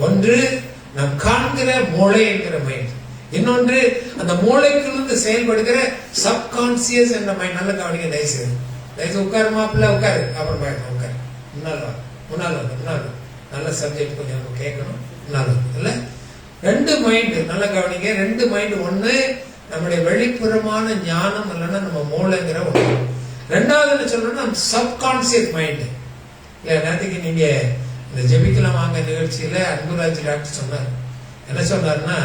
ஒன்று நம் காண்கிற மூளை என்கிற மைண்ட், இன்னொன்று அந்த மூளைக்குள்ள செயல்படுகிற சப்கான்சியஸ் என்ற மைண்ட். நல்ல கவனிங்க தயவுசெய்து உட்காரு மாப்பிள்ள, உட்காரு. அப்புறம் உட்காரு, முன்னால் நல்ல சப்ஜெக்ட் கொஞ்சம் நம்ம கேட்கணும். முன்னால் இல்ல 2 மைண்ட் நல்ல கவனிங்க. 2 மைண்ட். ஒண்ணு நம்முடைய வெளிப்புறமான ஞானம் இல்லைன்னா நம்ம மூளைங்கிற ஒண்ணு. ரெண்டாவது என்ன சொல்லணும்னா நம்ம சப்கான்சியஸ் மைண்ட். இல்ல நேரத்துக்கு நீங்க இந்த ஜெபிக்கலாம் வாங்க நிகழ்ச்சியில அன்புராஜ் டாக்டர் சொன்னார். என்ன சொன்னார்னா,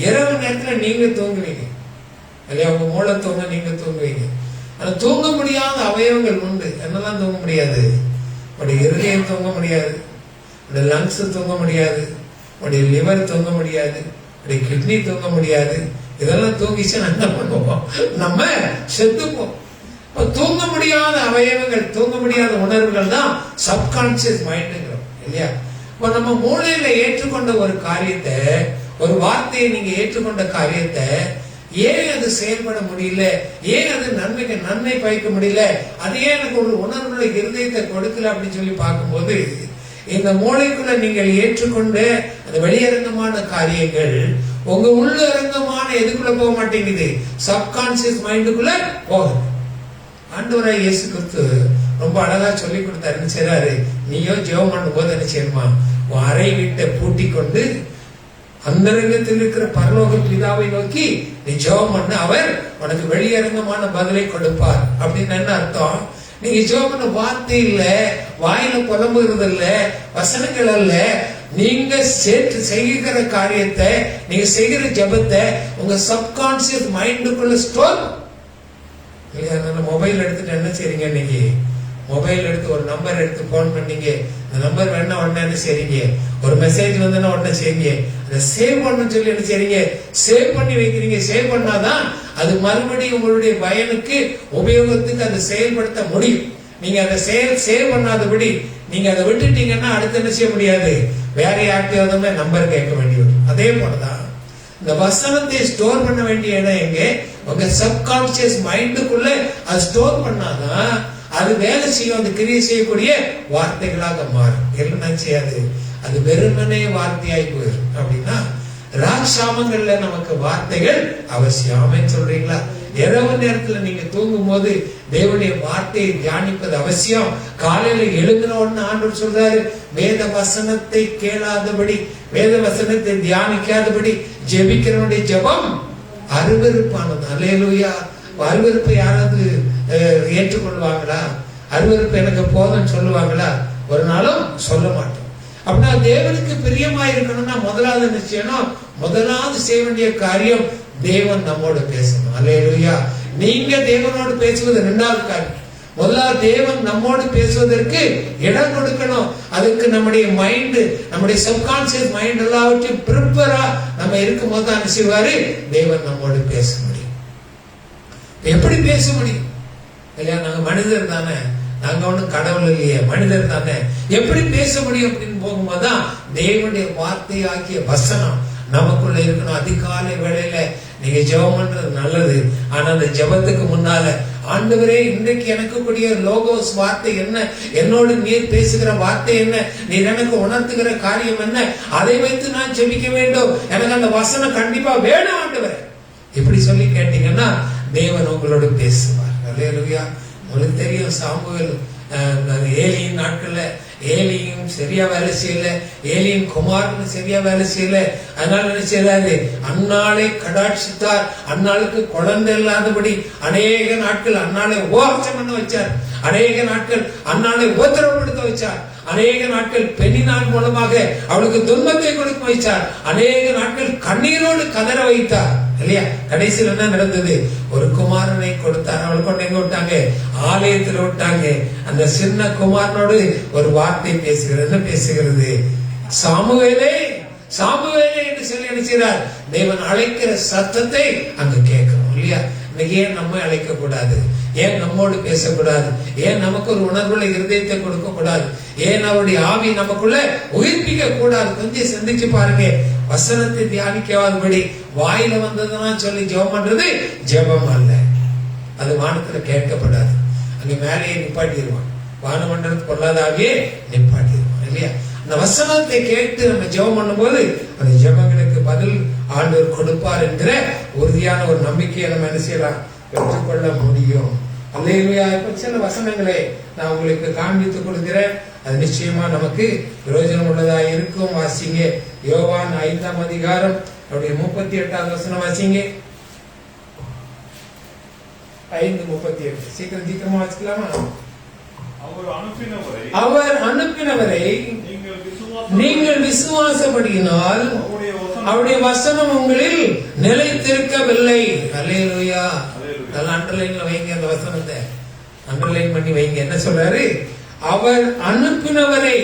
இரவு நேரத்துல நீங்க தூங்குவீங்க இல்லையா? உங்க மூளை தூங்க, நீங்க தூங்குவீங்க. ஆனா தூங்க முடியாத அவயவங்கள் உண்டு. என்னெல்லாம் தூங்க முடியாது? உடைய இருதயம் தூங்க முடியாது, உடைய லங்ஸ் தூங்க முடியாது, உடைய லிவர் தூங்க முடியாது, உடைய கிட்னி தூங்க முடியாது. இதெல்லாம் தூங்கிச்சு என்ன பண்ணுவோம்? நம்ம செத்துப்போம். தூங்க முடியாத அவயவங்கள், தூங்க முடியாத உணர்வுகள் தான் சப்கான்சியஸ் மைண்டுங்கிறோம் இல்லையா? இப்ப நம்ம மூளையில ஏற்றுக்கொண்ட ஒரு காரியத்தை, ஒரு வார்த்தையை நீங்க ஏற்றுக்கொண்ட காரியத்தை ஏன் அது செயல்பட முடியல, ஏன் அது நன்மை பயக்க முடியல, அது ஏன் எனக்கு ஒரு உணர்வுள்ள இருதயத்தை கொடுக்கல அப்படின்னு சொல்லி பார்க்கும்போது, இந்த மூளைக்குள்ள நீங்கள் ஏற்றுக்கொண்ட அந்த வெளியரங்கமான காரியங்கள் உங்க உள்ளரங்கமான எதுக்குள்ள போக மாட்டேங்குது, சப்கான்சியஸ் மைண்டுக்குள்ள போகுது. ஆண்டவராய் இயேசு கிறிஸ்து ரொம்ப அழகா சொல்லி கொடுத்தாரு. என்ன செய்றாரு? நீயோ ஜெபம் பண்ணும் போது என்ன செய்யணுமா, உன் அறை வீட்டை பூட்டி கொண்டு அந்தரங்கத்தில் இருக்கிற பரலோக பிதாவை நோக்கி நீ ஜெபம் பண்ண, அவர் உனக்கு வெளியரங்கமான பதிலை கொடுப்பார். அப்படின்னு என்ன அர்த்தம்? நீங்க ஜெபம் பண்ண வார்த்தை இல்ல, வாயில புலம்புகிறது இல்ல, வசனங்கள் அல்ல, நீங்க செய்கிற காரியத்தை, நீங்க செய்கிற ஜெபத்தை உங்க சப்கான்சியஸ் மைண்டுக்குள்ள ஸ்டோர் இல்லையா? மொபைல் எடுத்துட்டு என்ன செய்றீங்க? இன்னைக்கு மொபைல் எடுத்து ஒரு நம்பர் எடுத்து போன் பண்ணீங்க, அந்த நம்பர் வேணா உடனே என்ன செய்றீங்க, ஒரு மெசேஜ் வந்தா உடனே செய்யுங்க, அதை சேவ் பண்ணு சொல்லி என்ன செய்றீங்க, சேவ் பண்ணி வைக்கிறீங்க. சேவ் பண்ணாதான் அது மறுபடியும் உங்களுடைய பயனுக்கு உபயோகத்துக்கு அதை செயல்படுத்த முடியும். நீங்க அதை சேவ் பண்ணாதபடி நீங்க அதை விட்டுட்டீங்கன்னா அடுத்து என்ன செய்ய முடியாது, வேற யார்கிட்டயாவது நம்பர் கேட்க வேண்டியது. அதே போலதான் இந்த வசனத்தை ஸ்டோர் பண்ண வேண்டிய இடம் எங்க, உங்க சப்கான்சியஸ் மைண்டுக்குள்ள அது ஸ்டோர் பண்ணாதான் அது வேலை செய்யும், அது கிரியை செய்யக்கூடிய வார்த்தைகளாக மாறும். என்ன செய்யாது, அது வெறுமனே வார்த்தையாய் போயிடும். அப்படின்னா ராஜாமங்கள்ல நமக்கு வார்த்தைகள் அவசியம். சொல்றீங்களா? இரவு நேரத்துல நீங்க தூங்கும் போது தேவனுடைய வார்த்தையை தியானிப்பது அவசியம். காலையில எழுந்தினோன்னு ஆண்டவர் சொல்றாரு, வேத வசனத்தை கேளாதபடி, வேத வசனத்தை தியானிக்காதபடி ஜெபிக்கிறவனுடைய ஜெபம் அருவருப்பானது. அல்லேலூயா. அருவருப்பை யாராவது ஏற்றுக்கொள்வாங்களா? அருவருப்பு எனக்கு போதும்னு சொல்லுவாங்களா? ஒரு நாளும் சொல்ல மாட்டோம். அப்படின்னா தேவனுக்கு பிரியமா இருக்கணும்னா முதலாவது நிச்சயம், முதலாவது செய்ய வேண்டிய காரியம் தேவன் நம்மோடு பேசணும். அல்லேலூயா. நீங்க தேவனோடு பேசுவது இரண்டாவது காரியம். முதலாவது தேவன் நம்மோடு பேசுவதற்கு இடம் கொடுக்கணும். அதுக்கு நம்முடைய மைண்ட், நம்முடைய சப்கான்சியஸ் மைண்ட் எல்லாவற்றையும் ப்ரிப்பேரா நம்ம இருக்கும் போது தான் செய்வாரு, தேவன் நம்மோடு பேச முடியும். எப்படி பேச முடியும் இல்லையா? நாங்க மனிதர் தானே, நாங்க ஒண்ணும் கடவுள் இல்லையே, மனிதர் தானே, எப்படி பேச முடியும் அப்படின்னு போகும்போதுதான் தேவனுடைய வார்த்தை ஆகிய வசனம் நமக்குள்ள இருக்கணும். அதிகாலை வேளையில நீங்க ஜெபம் பண்றது நல்லது. ஆனா அந்த ஜெபத்துக்கு முன்னால, ஆண்டவரே இன்றைக்கு எனக்கு கூடிய லோகோஸ் வார்த்தை என்ன, என்னோடு நீர் பேசுகிற வார்த்தை என்ன, நீர் எனக்கு உணர்த்துகிற காரியம் என்ன, அதை வைத்து நான் ஜெபிக்க வேண்டும். எனக்கு அந்த வசனம் கண்டிப்பா வேணும் ஆண்டவரே. இப்படி சொல்லி கேட்டீங்கன்னா தேவன் உங்களோடு பேசுவார். அல்லேலூயா. உங்களுக்கு தெரியும், சாமுவேல் ஏலியின் நாட்கள்ல ஏலியும் சரியா வேலை செய்யல, ஏலியின் குமாரன் சரியா வேலை செய்யல. அதனால என்ன செய்யறாரு, அன்னாளை கடாட்சித்தார். அன்னாளுக்கு குழந்தை இல்லாதபடி அநேக நாட்கள் அன்னாளை உபவாசம் பண்ண வச்சார். அநேக நாட்கள் அன்னாளை உபத்திரவப்படுத்த வச்சார். அநேக நாட்கள் பெண்ணினான் மூலமாக அவளுக்கு துன்பத்தை கொடுக்க வைத்தார். அநேக நாட்கள் கண்ணீரோடு கதற வைத்தார். இல்லையா? கடைசியில் என்ன நடந்தது? ஒரு குமாரனை கொடுத்தார். அவள் கொண்டு எங்க விட்டாங்க? ஆலயத்தில் விட்டாங்க. அந்த சின்ன குமாரனோடு ஒரு வார்த்தை பேசுகிறது. என்ன பேசுகிறது? சாமுவேலே, சாமுவேலே என்று சொல்லி நினைக்கிறார். தேவன் அழைக்கிற சத்தத்தை அங்க கேட்கணும். இல்லையா? இன்னைக்கு ஏன் நம்ம அழைக்க கூடாது? ஏன் நம்மோடு பேசக்கூடாது? ஏன் நமக்கு ஒரு உணர்வுள்ள இருதயத்தை கொடுக்க கூடாது? ஏன் அவருடைய ஆவி நமக்குள்ள உயிர்ப்பிக்க கூடாது? கொஞ்சம் சிந்திச்சு பாருங்க. வசனத்தை தியானிக்காதபடி வாயில வந்ததுன்னா சொல்லி ஜெபம் பண்றது ஜெபம் அல்ல. அது வானத்துல கேட்கப்படாது. அங்க மேலேயே நிப்பாட்டிடுவான். வானமண்டலத்துக்கு கொள்ளாதாவே நிப்பாட்டிடுவான். இல்லையா? அந்த வசனத்தை கேட்டு நம்ம ஜெபம் பண்ணும் போது அந்த ஜெபங்களுக்கு பதில் ஆண்டவர் கொடுப்பார் என்கிற உறுதியான ஒரு நம்பிக்கையை நம்ம என்ன செய்யலாம், பெற்றுக்கொள்ள முடியும். அல்லேலூயா. இப்ப சில வசனங்களை நான் உங்களுக்கு காண்பித்து கொடுக்கிறேன். அது நிச்சயமா நமக்கு பிரயோஜனம் உள்ளதா இருக்கும். வாசிங்க. யோவான் 5ஆம் அதிகாரம் 38வது வசனம் வாசிங்க. 5:38. சீக்கிரமா வாசிக்கலாமா? அவர் அனுப்பினவரை நீங்கள் விசுவாசப்படியினால் அவருடைய வசனம் உங்களில் நிலைத்திருக்கவில்லை. அல்லேலூயா. அண்டர்லைன்ல வைங்க, அந்த வசனத்தை அண்டர்லைன் பண்ணி வைங்க. என்ன சொல்றாரு? அவர் அனுப்பினவரை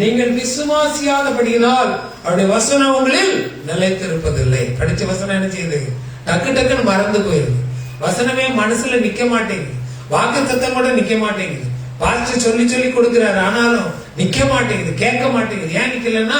நீங்கள் விசுவாசியாதபடியினால் அவருடைய வசனம் உங்களில் நிலைத்திருப்பதில்லை. படிச்ச வசனம் என்ன செய்யுது? டக்கு டக்குன்னு மறந்து போயிருது. வசனமே மனசுல நிக்க மாட்டேங்குது. வாக்குத்தத்தம் கூட நிக்க மாட்டேங்குது. பாஸ்டர் சொல்லி சொல்லி கொடுக்கிறார், ஆனாலும் நிக்க மாட்டேங்குது, கேட்க மாட்டேங்குது. ஏன் நிக்கலன்னா,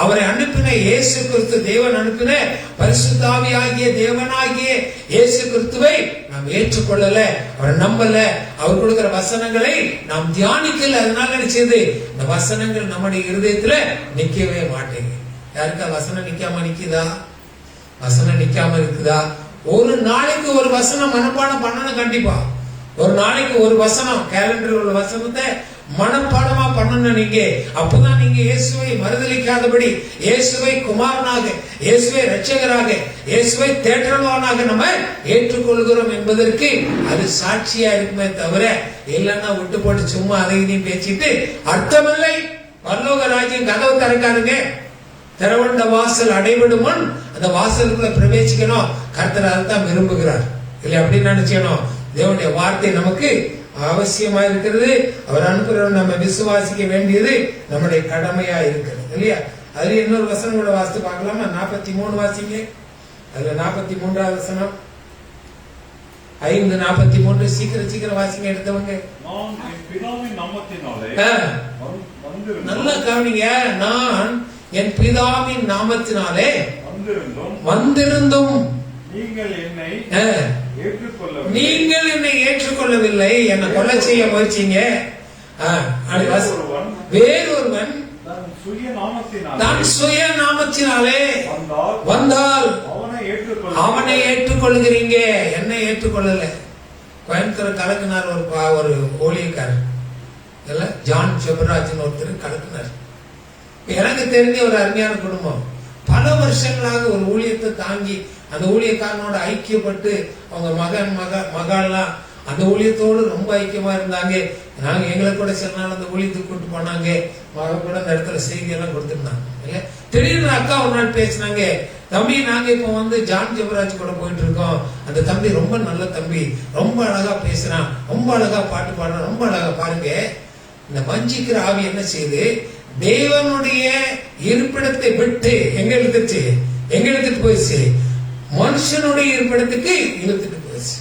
அவரை அனுப்பின இயேசு கிறிஸ்து, தேவன் அனுப்பின பரிசுத்த ஆவியாகிய தேவனாகிய இயேசு கிறிஸ்துவை நாம் ஏற்றுக்கொள்ளல, அவரை நம்பல, அவர் கொடுக்கிற வசனங்களை நாம் தியானிக்கல. அதனால நினைச்சது, இந்த வசனங்கள் நம்முடைய இருதயத்துல நிக்கவே மாட்டேங்குது. யாருக்கா வசனம் நிக்காம நிக்குதா? வசனம் நிக்காம இருக்குதா? ஒரு நாளைக்கு ஒரு வசனம் மனப்பாடம் பண்ணணும். கண்டிப்பா ஒரு நாளைக்கு ஒரு வசனம், கேலண்டர் உள்ள வசனத்தை மனப்பாடமா பண்ணணும் நீங்க. அப்பதான் நீங்க இயேசுவை மறுதலிக்காதபடி, இயேசுவை குமாரனாக, இயேசுவை இரட்சகராக, இயேசுவை தேற்றவானாக நம்ம ஏற்றுக்கொள்கிறோம் என்பதற்கு அது சாட்சியா இருக்குமே தவிர, இல்லைன்னா விட்டு போட்டு சும்மா அதையும் பேசிட்டு அர்த்தமில்லை. பரலோக ராஜ்யம் கதவு திறக்காதுங்க. திறவண்ட வாசல் அடைபடும் முன் அந்த வாசலுக்குள்ள பிரவேசிக்கணும். கர்த்தர் அதைத்தான் விரும்புகிறார். இல்ல அப்படின்னு நினைச்சணும். தேவனுடைய வார்த்தை நமக்கு அவசியமா இருக்கிறது. அவர் அனுப்புறவர் நம்ம விசுவாசிக்க வேண்டியது நம்முடைய கடமையா இருக்கிறது. இல்லையா? அதுல இன்னொரு வசனம் கூட வாசித்து பார்க்கலாமா? 43 வாசிங்க. அதுல 43வது வசனம். 5:43. சீக்கிரம் வாசிங்க எடுத்தவங்க. நல்லா கவனிங்க. நான் என் பிதாவின் நாமத்தினாலே வந்திருந்தும் நீங்கள் என்னை ஏற்றுக்கொள்ளவில்லை, என்னை கொலை செய்ய முயற்சிங்க. வேறொருவன் தன் சுய நாமத்தினாலே வந்தால் அவனை ஏற்றுக்கொள்ளுகிறீங்க, என்னை ஏற்றுக்கொள்ளல. கோயம்புத்தூர் கலக்குனார் ஒரு ஊழியக்காரர், ஜான் ஜெபராஜ் ஒருத்தர் கலக்குனார். எனக்கு தெரிஞ்ச ஒரு அருமையான குடும்பம், பல வருஷங்களாக ஒரு ஊழியத்தை தாங்கி அந்த ஊழியக்காரனோட ஐக்கியப்பட்டு அவங்க மகள்லாம் அந்த ஊழியத்தோடு ரொம்ப ஐக்கியமா இருந்தாங்க. நாங்க எங்களை கூட சில நாள் அந்த ஊழியத்துக்கு கூட்டு போனாங்க, மகள் கூட அந்த இடத்துல செய்தி எல்லாம் கொடுத்துருந்தாங்க. இல்ல திடீர்னு அக்கா ஒரு நாள் பேசினாங்க, தம்பி நாங்க இப்ப ஜான் ஜெபராஜ் கூட போயிட்டு இருக்கோம், அந்த தம்பி ரொம்ப நல்ல தம்பி, ரொம்ப அழகா பேசுறான், ரொம்ப அழகா பாட்டு பாடுறான், ரொம்ப அழகா பாருங்க. இந்த வஞ்சிக்கிற ஆவி என்ன செய்யுது, தேவனுடைய இருப்பிடத்தை விட்டு எங்க இழுத்துட்டு போயிடுச்சு, மனுஷனுடைய இருப்பிடத்துக்கு இழுத்துட்டு போயிடுச்சு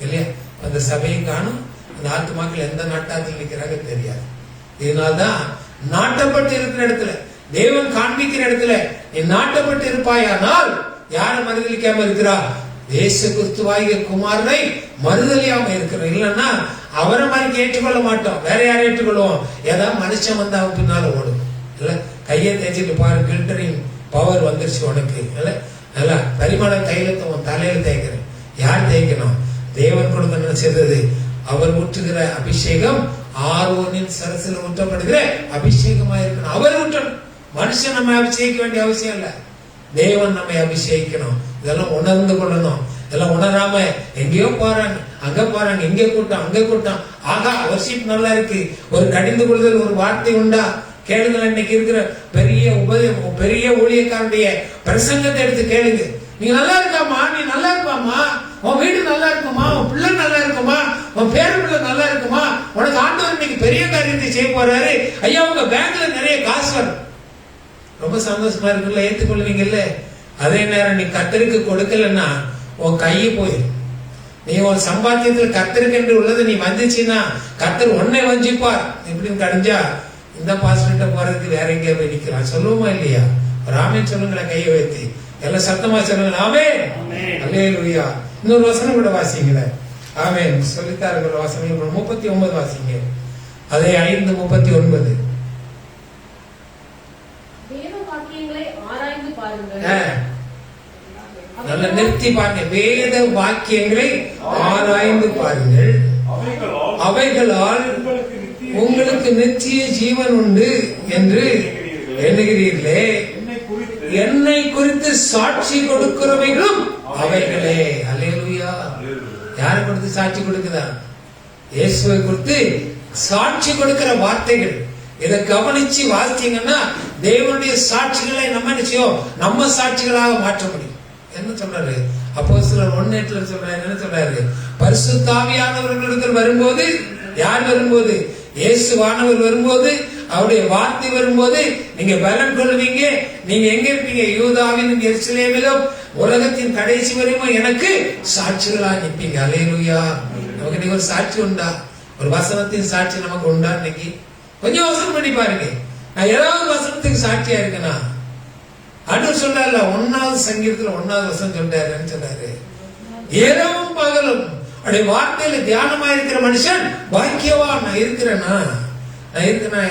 இல்லையா? அந்த சபையை காணும், அந்த ஆத்துமாக்கள் எந்த நாட்டாத்தில் நிற்கிறாங்க தெரியாது. இதனால்தான் நாட்டப்பட்டு இருக்கிற இடத்துல, தேவன் காண்பிக்கிற இடத்துல நீ நாட்டப்பட்டு இருப்பாயானால் யாரை மறுதலிக்காம இருக்கிறா? தேச கிறிஸ்துவாகிய குமாரனை மறுதலியாம இருக்கிற. இல்லைன்னா அவரை மாதிரி ஏற்றுக்கொள்ள மாட்டோம், வேற யாரை ஏற்றுக்கொள்வோம்? ஏதாவது மனுஷன் வந்து அவன் பின்னால ஓடும். இல்ல கையை தேய்ச்சிட்டு பாரு, கில்டரிங் பவர் வந்துருச்சு உனக்கு. இல்ல பரிமாண தைலத்தை உன் தலையில தேய்க்கிறேன். யார் தேய்க்கணும்? தேவன் கொடுக்க செய்தது. அவர் ஊற்றுகிற அபிஷேகம் ஆரோனின் சரசில் ஊற்றப்படுகிற அபிஷேகமா இருக்கணும். அவர் ஊற்றணும். மனுஷன் நம்ம அபிஷேகிக்க வேண்டிய அவசியம் இல்ல, தேவன் நம்மை அபிஷேகிக்கணும். இதெல்லாம் உணர்ந்து கொள்ளணும். இதெல்லாம் உணராம எங்கேயோ போறாங்க, அங்க போறாங்க, இங்க கூட்டம் அங்க கூட்டம், ஆகா வர்ஷிப் நல்லா இருக்கு, ஒரு கடிந்து கொள்ளுதல் ஒரு வார்த்தை உண்டா? கேளுங்க, இன்னைக்கு இருக்கிற பெரிய ஊழியக்காரனுடைய பிரசங்கத்தை எடுத்து கேளுங்க. நீ நல்லா இருக்காமா, நீ நல்லா இருப்பாமா, உன் வீடு நல்லா இருக்குமா, உன் பிள்ளை நல்லா இருக்குமா, உன் பேர பிள்ளை நல்லா இருக்குமா, உனக்கு ஆண்டவர் இன்னைக்கு பெரிய காரியத்தை செய்ய போறாரு, ஐயா உங்க பேங்க்ல நிறைய காசு வரும், ரொம்ப சந்தோஷமா இருக்குல்ல, ஏற்றுக்கொள்வீங்கல்ல. அதே நேரம் நீ கர்த்தருக்கு கொடுக்கலன்னா உன் கையை போயிடும். நீ உன் சம்பாத்தியத்தில் கர்த்தருக்கு என்று உள்ளது நீ வந்துச்சுன்னா கர்த்தர் உன்னை வஞ்சிப்பார். இப்படின்னு கடிஞ்சா இந்த பாஸ்டர்கிட்ட போறதுக்கு வேற எங்கேயா போய் நிக்கிறான், சொல்லுவோமா இல்லையா? ராமன் சொல்லுங்களேன், கையை வைத்து எல்லாம் சத்தமா சொல்லுங்க, ஆமென் அல்லேலூயா. இன்னொரு வசனம் கூட வாசிங்கள, ஆமென் சொல்லித்தாருங்கிற வசனம் 39 வாசிங்க, அதே 5:39. நல்ல நிறுத்தி பாருங்க, வேத வாக்கியங்களை ஆராய்ந்து பாருங்கள், அவைகளால் உங்களுக்கு நித்திய ஜீவன் உண்டு என்று எண்ணுகிறீர்களே, என்னை குறித்து சாட்சி கொடுக்கிறவைகளும் அவைகளே. அல்லேலூயா. யாரை கொடுத்து சாட்சி கொடுக்குதா? இயேசுவை குறித்து சாட்சி கொடுக்கிற வார்த்தைகள். இதை கவனிச்சு வாசிச்சீங்கன்னா தேவனுடைய சாட்சிகளை நம்ம நிச்சயம் நம்ம சாட்சிகளாக மாற்ற முடியும். என்ன சொல்றாரு அப்போஸ்தலர் 1:8 சொல்றாரு, என்ன சொல்றாரு? பரிசுத்த ஆவியானவர்களிடத்தில் வரும்போது, யார் வரும்போது? இயேசுவானவர் வரும்போது, அவருடைய வார்த்தை வரும்போது நீங்க பலன் கொள்வீங்க. நீங்க எங்க இருப்பீங்க? யூதாவிலும் எருசலேமிலும் உலகத்தின் கடைசி வரையும் எனக்கு சாட்சிகளா நிற்பீங்க. அல்லேலூயா. நமக்கு இன்னைக்கு ஒரு சாட்சி உண்டா? ஒரு வசனத்தின் சாட்சி நமக்கு உண்டா? இன்னைக்கு கொஞ்சம் வசனம் பண்ணி பாருங்க. நான் ஏதாவது வசனத்துக்கு சாட்சியா இருக்கேனா? ஆண்டவர் சொல்றாருல, 1வது சங்கீதத்துல 1வது வசனம் சொல்றாருன்னு சொல்றாரு, இரவும் பகலும் அப்படி வார்த்தையில தியானமா இருக்கிற மனுஷன் பாக்கியவா. நான் இருக்கிறேனா?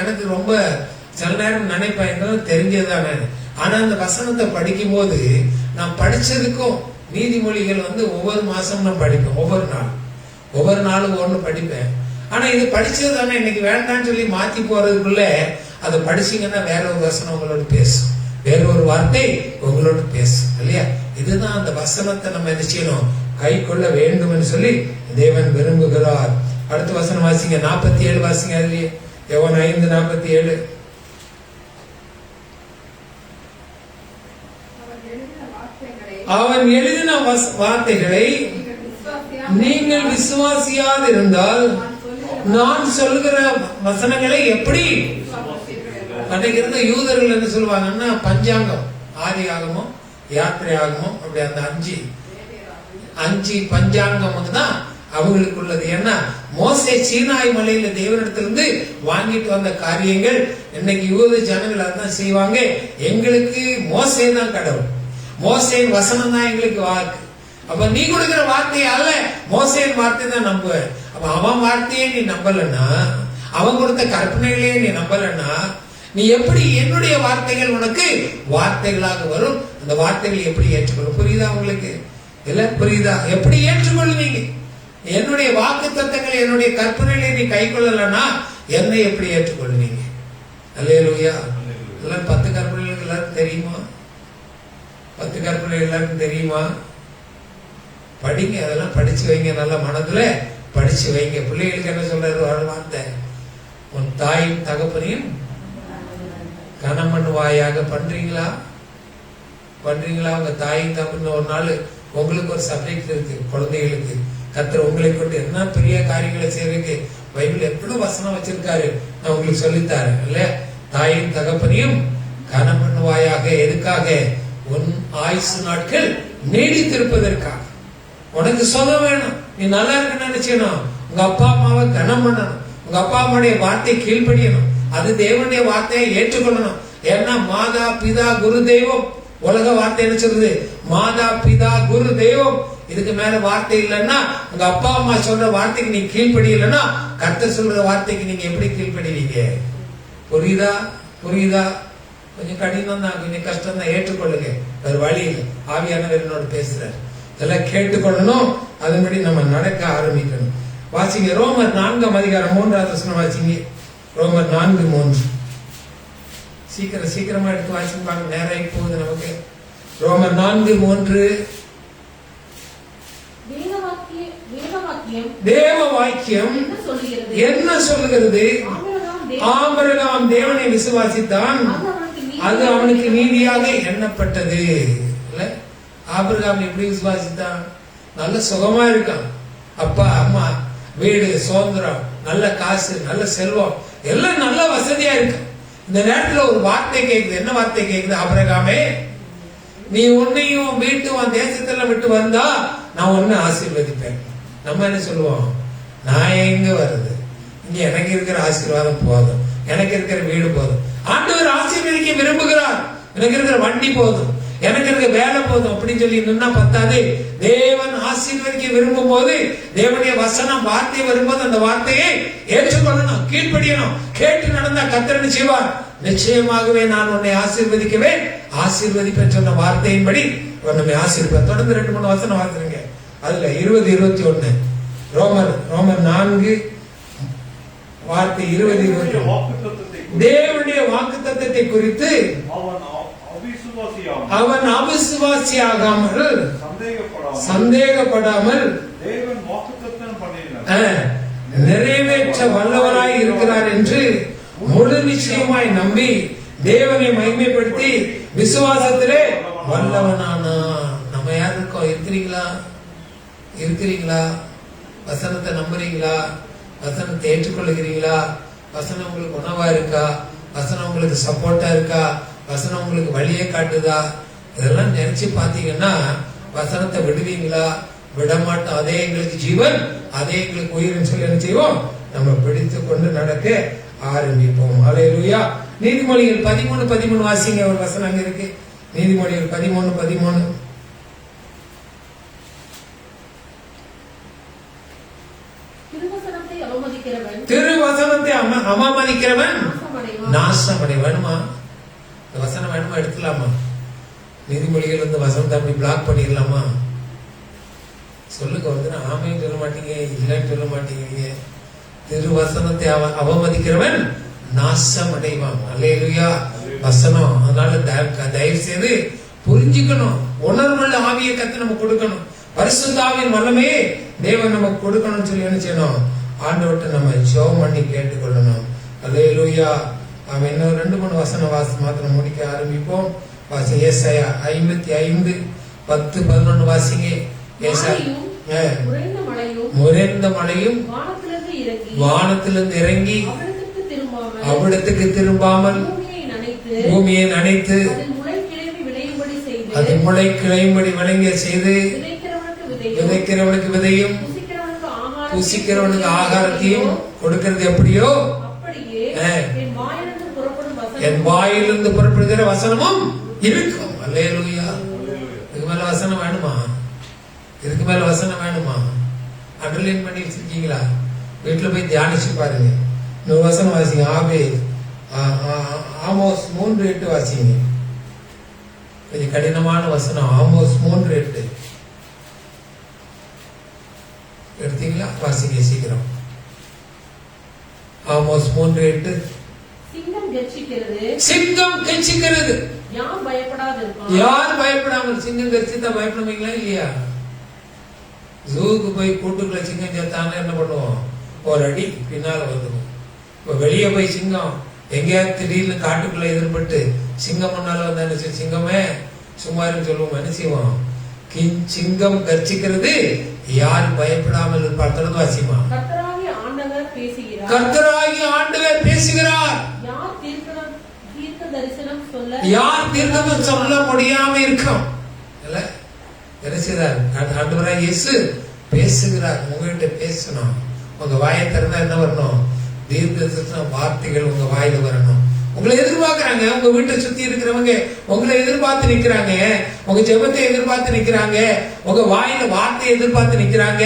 எனக்கு ரொம்ப சில நேரம் நினைப்பேன், தெரிஞ்சதுதானே. ஆனா அந்த வசனத்தை படிக்கும் போது நான் படிச்சதுக்கும் நீதிமொழிகள் ஒவ்வொரு மாசம் நான் படிப்பேன், ஒவ்வொரு நாளும் ஒண்ணு படிப்பேன். ஆனா இது படிச்சது தானே, இன்னைக்கு வேண்டாம்னு சொல்லி மாத்தி போறதுக்குள்ள அதை படிச்சீங்கன்னா வேற ஒரு வசனம் உங்களோட பேசும், வேற ஒரு வார்த்தை உங்களோட பேசும் இல்லையா? இதுதான் அந்த வசனத்தை நம்ம என்ன செய்யணும், கை கொள்ள வேண்டும் என்று சொல்லி தேவன் விரும்புகிறார். அடுத்த வசனம் வாசிங்க, 47 வாசிங்க. அதுலயே யோவான் 5:47. அவன் எழுதின வார்த்தைகளை நீங்கள் விசுவாசியாது இருந்தால் நான் சொல்லுகிற வசனங்களை எப்படி? அன்றைக்கு இருந்த யூதர்கள் என்ன சொல்லுவாங்கன்னா, பஞ்சாங்கம், ஆதி ஆகமும் யாத்திரை ஆகமும், அப்படி அந்த 5 பஞ்சாங்கம் தான் அவங்களுக்கு உள்ளது. ஏன்னா மோசே சீனாய் மலையில தேவனிடத்திலிருந்து வாங்கிட்டு வந்த காரியங்கள் இன்னைக்கு யூத ஜனங்கள் அதான் செய்வாங்க. எங்களுக்கு மோசே தான் கடவுள், மோசே வசனம் தான் எங்களுக்கு வாக்கு. அப்ப நீ கொடுக்கிற வார்த்தையை அல்ல, மோசேயின் வார்த்தை தான் நம்புவ. அப்ப அவன் வார்த்தையே நீ நம்பலன்னா, அவன் கொடுத்த கற்பனைகளையே நீ நம்பலன்னா, நீ எப்படி என்னுடைய வார்த்தைகள் உனக்கு வார்த்தைகளாக வரும்? அந்த வார்த்தைகள் எப்படி ஏற்றுக்கொள்ளும்? புரியுதா உங்களுக்கு? இல்ல புரியுதா? எப்படி ஏற்றுக்கொள்ளுவீங்க? என்னுடைய வாக்கு தத்தங்களை, என்னுடைய கற்பனைகளை நீ கை கொள்ளலன்னா என்னை எப்படி ஏற்றுக்கொள்வீங்க? அல்லேலூயா. எல்லாம் 10 கற்பனைகள் எல்லாரும் தெரியுமா? 10 கற்பனை எல்லாருக்கும் தெரியுமா? படிங்க, அதெல்லாம் படிச்சு வைங்க, நல்ல மனதுல படிச்சு வைங்க. பிள்ளைகளுக்கு என்ன சொல்றாரு ஒரு வார்த்தை? உன் தாயும் தகப்பனையும் கனம் பண்ணுவாயாக. பண்றீங்களா? பண்றீங்களா? உங்க தாயும் தகப்பன் ஒரு நாள் உங்களுக்கு ஒரு சப்ஜெக்ட் இருக்கு, குழந்தைகளுக்கு கர்த்தர் உங்களை கொண்டு என்ன பெரிய காரியங்களை செய்யறதுக்கு பைபிள் எவ்வளவு வசனம் வச்சிருக்காரு, நான் உங்களுக்கு சொல்லித்தாரேன் இல்ல? தாயும் தகப்பனையும் கனம் பண்ணுவாயாக. எதுக்காக? உன் ஆயுசு நாட்கள் நீடித்திருப்பதற்காக. உனக்கு சுகம் வேணும், நீ நல்லா இருக்க நினைச்சணும், உங்க அப்பா அம்மாவை கனம் பண்ணணும், உங்க அப்பா அம்மாவுடைய வார்த்தை கீழ்ப்படியணும், அது தேவனுடைய வார்த்தையை ஏற்றுக்கொள்ளணும். ஏன்னா மாதா பிதா குரு தெய்வம், உலக வார்த்தை என்ன சொல்றது? மாதா பிதா குரு தெய்வம். இதுக்கு மேல வார்த்தை இல்லைன்னா, உங்க அப்பா அம்மா சொல்ற வார்த்தைக்கு நீங்க கீழ்ப்படியலன்னா, கர்த்தர் சொல்ற வார்த்தைக்கு நீங்க எப்படி கீழ்ப்படிவீங்க? புரியுதா? புரியுதா? கொஞ்சம் கடினம் தான், கொஞ்சம் கஷ்டம் தான், ஏற்றுக்கொள்ளுங்க. வேற வழி இல்லை. ஆவியானவர் என்னோட பேசுறாரு, இதெல்லாம் கேட்டுக்கொள்ளணும், அதன்படி நம்ம நடக்க ஆரம்பிக்கணும். வாசிங்க ரோமர் 4:3 வாசிங்க. ரோமர் 4:3. சீக்கிரமா எடுத்து வாசிங்க, நேரம் போகுது நமக்கு. ரோமர் 4:3. தேவ வாக்கியம் என்ன சொல்லுகிறது? ஆபிரகாம் தேவனை விசுவாசித்தான், அது அவனுக்கு நீதியாக எண்ணப்பட்டது. ஆபிரகாம் எப்படி விசுவாசித்தான்? நல்ல சுகமா இருக்கான், அப்பா அம்மா, வீடு, சுதந்திரம், நல்ல காசு, நல்ல செல்வம், எல்லாம் நல்ல வசதியா இருக்கு. இந்த நேரத்துல ஒரு வார்த்தை கேக்குது. என்ன வார்த்தை கேக்குது? ஆபிரகாமே, நீ உன்னையும் வீட்டும் தேசத்துல விட்டு வந்தா நான் உன்னை ஆசீர்வதிப்பேன். நம்ம என்ன சொல்லுவோம்? நான் எங்க வருது, இங்க எனக்கு இருக்கிற ஆசீர்வாதம் போதும், எனக்கு இருக்கிற வீடு போதும். ஆண்டவர் ஆசீர்வதிக்க விரும்புகிறார். எனக்கு இருக்கிற வண்டி போதும், எனக்கு இருக்க வேலை போதும் அப்படின்னு சொல்லி நின்னா பத்தாது. தேவன் ஆசீர்வதிக்க விரும்பும் போது, தேவனுடைய வசனம் வார்த்தை வரும்போது அந்த வார்த்தையை ஏற்றுக்கொள்ளணும், கீழ்ப்படியணும். கேட்டு நடந்தா கர்த்தர் செய்வார். நிச்சயமாகவே நான் உன்னை ஆசீர்வதிக்கவே ஆசீர்வதிப்பேன் சொன்ன வார்த்தையின்படி நம்மை ஆசீர்வதிப்பார். தொடர்ந்து 2-3 வசனம் வாசிங்க. அதுல 20-21 ரோமர் 4 வார்த்தை 20-21. தேவனுடைய வாக்குத்தத்தத்தை குறித்து அவன் அவிசுவாசியாகாமல் சந்தேகப்படாமல் நிறைவேற்ற வல்லவராய் இருக்கிறார் என்று முழு நிச்சயமாய் நம்பி தேவனை மகிமைப்படுத்தி விசுவாசத்திலே வல்லவனானா. நம்ம யார் இருக்கோம்? இருக்கிறீங்களா? வசனத்தை நம்புறீங்களா? வசனத்தை ஏற்றுக்கொள்ளுகிறீங்களா? வசனம் உங்களுக்கு உணவா இருக்கா? வசனம் உங்களுக்கு சப்போர்ட்டா இருக்கா? வசனம் உங்களுக்கு வழியை காட்டுதா? இதெல்லாம் நினைச்சு பாத்தீங்கன்னா வசனத்தை விடுவீங்களா? விடமாட்டோம். அதே எங்களுக்கு ஜீவன், அதே எங்களுக்கு உயிர்னு சொல்லி என்ன செய்வோம்? நம்ம பிடித்து கொண்டு நடக்க ஆரம்பிப்போம். ஹல்லேலூயா. நீதிமொழிகள் 13:13 வாசிங்க. ஒரு வசனம் அங்க இருக்கு. நீதிமொழிகள் 13:13. திருவசனத்தை அவமதிக்கிறவன் நாசமடை. வேணுமா? இந்த வசனம் வேணுமா? எடுத்துலாமா? நீதிமொழிகள் வந்து வசனத்தை அப்படி பிளாக் பண்ணிடலாமா? சொல்லுங்க. வந்து ஆமைன்னு சொல்ல மாட்டீங்க, இல்லைன்னு சொல்ல மாட்டீங்க. திருவசனத்தை அவமதிக்கிறவன் நாசம் அடைவான். அல்லேலூயா. வசனம். அதனால தயவு செய்து புரிஞ்சுக்கணும். உணர்வுள்ள ஆவியை கத்து நம்ம கொடுக்கணும். பரிசுத்த ஆவியின் வல்லமே தேவன் நமக்கு கொடுக்கணும்னு சொல்லி என்ன செய்யணும்? ஆண்டவர்கிட்ட நம்ம ஜெபம் பண்ணி கேட்டுக்கொள்ளணும். அல்லேலூயா. அவன் இன்னும் 2-3 வசனம் மாத்திரம் முடிக்க ஆரம்பிப்போம். வாசிங்க. ஏசாயா 55:10-11 வாசிங்க. முறைந்த மழையும் வானத்திலிருந்து இறங்கி அவ்விடத்துக்கு திரும்பாமல் பூமியை நனைத்து அது முளை கிளையும்படி விளங்க செய்து விதைக்கிறவனுக்கு விதையும் புசிக்கிறவனுக்கு ஆகாரத்தையும் கொடுக்கிறது எப்படியோ என் வாயிலிருந்து புறப்படுகிற வசனமும் இருக்கும். அல்லேலூயா. இதுக்கு மேல வசனம் வேணுமா? இதுக்கு மேல வசனம் வேணுமா? அண்டர்லைன் பண்ணி வச்சிருக்கீங்களா? வீட்டுல போய் தியானிச்சு பாருங்க. இன்னொரு வசனம் வாசிங்க. ஆமோஸ் 3:8 வாசிங்க. கொஞ்சம் கடினமான வசனம். ஆமோஸ் 3:8 எடுத்தீங்களா? வாசிங்க சீக்கிரம். ஆமோஸ் 3:8. சிங்கம் கெர்ச்சிக்கிறது, சிங்கம் கெர்ச்சிக்கிறது, யார் பயப்படாது இருப்பான்? யார் பயப்படாமல்? சிங்கம் கெர்ச்சித்தா பயப்படுவீங்களா இல்லையா? ஜூக்கு போய் கூட்டுக்குள்ள சிங்கம் சேர்த்தானே என்ன பண்ணுவோம்? ஒரு அடி பின்னால வந்துடும். இப்ப வெளியே போய் சிங்கம் எங்கேயாவது திடீர்னு காட்டுக்குள்ள எதிர்பட்டு சிங்கம் முன்னால வந்து சிங்கமே சும்மாருன்னு சொல்லுவோம். என்ன செய்வோம்? சிங்கம் கர்ச்சிக்கிறது, யார் பயப்படாமல் இருப்பார்? தொடர்ந்து வாசிமா. கர்த்தராகிய ஆண்டவர் பேசுகிறார், கர்த்தராகிய ஆண்டவர் பேசுகிறார். யார் தீர்க்க தரிசனம் சொல்ல, யார் தீர்க்கம் சொல்ல முடியாம இருக்கும்? இல்ல என்ன செய்தார்? ஆண்டவராகிய இயேசு பேசுகிறார். உங்ககிட்ட பேசணும். உங்க வாயை திறந்தா என்ன வரணும்? தீர்க்க வார்த்தைகள் உங்க வாயில வரணும். உங்களை எதிர்பார்க்கிறாங்க. உங்க வீட்டை சுத்தி இருக்கிறவங்க உங்களை எதிர்பார்த்து நிக்கிறாங்க. உங்க ஜெபத்தை எதிர்பார்த்து நிக்கிறாங்க. உங்க வாயில வார்த்தையை எதிர்பார்த்து நிக்கிறாங்க.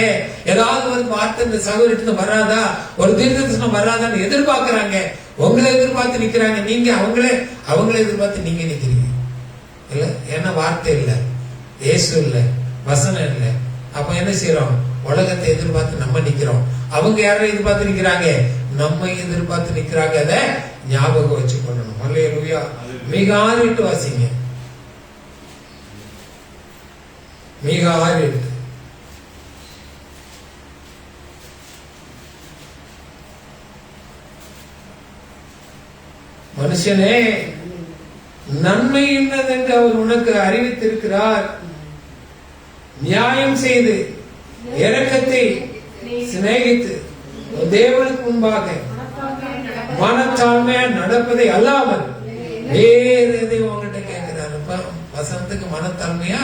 ஏதாவது ஒரு வார்த்தை இந்த சகோதரத்துல வராதா, ஒரு தீர்க்க வராதான்னு எதிர்பார்க்கிறாங்க. உங்களை எதிர்பார்த்து நிக்கிறாங்க. நீங்க அவங்கள எதிர்பார்த்து நீங்க நிக்கிறீங்க. இல்ல, ஏன்னா வார்த்தை இல்ல, இயேசு இல்ல, வசனம் இல்ல. அப்ப என்ன செய்யறோம்? உலகத்தை எதிர்பார்த்து நம்ம நிக்கிறோம். அவங்க யாரை எதிர்பார்த்து நிக்கிறாங்க? நம்ம எதிர்பார்த்து நிக்கிறாங்க. அத ஞாபகம் வச்சு கொள்ளணும். அல்லேலூயா. மீகா 6:8 வாசிங்க. மீகா 6:8. மனுஷனே, நன்மை என்னதென்று அவர் உனக்கு அறிவித்திருக்கிறார். நியாயம் செய்து இரக்கத்தை சிநேகித்து தேவனுக்கு முன்பாக மனத்தாழ்மையா நடப்பதை அல்லாமல் வேறு எதையும் உங்ககிட்ட கேட்கிறாரு. வசனத்துக்கு மனத்தாழ்மையா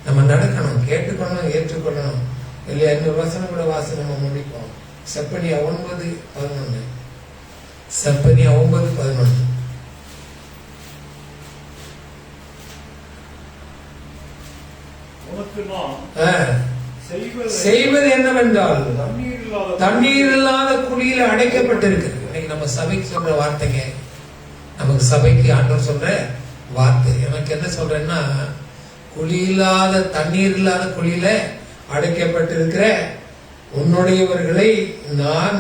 நம்ம நடக்கணும், கேட்டுக்கொள்ளணும், ஏற்றுக்கொள்ளணும். இல்லையா? இன்னொரு வசனம் கூட வாசனம் முடிப்போம். செப்பனியா 9:11. செப்பனியா 9:11. செய்வது என்னவென்றால் தண்ணீர் இல்லாத குழியில அடைக்கப்பட்டிருக்கிறது. இன்னைக்கு நம்ம சபைக்கு சொல்ற வார்த்தைங்க, நமக்கு சபைக்கு ஆண்டவர் சொல்ற வார்த்தை. எனக்கு என்ன சொல்றேன்னா, குழி இல்லாத தண்ணீர் இல்லாத குழியில அடைக்கப்பட்டிருக்கிற உன்னுடையவர்களை நான்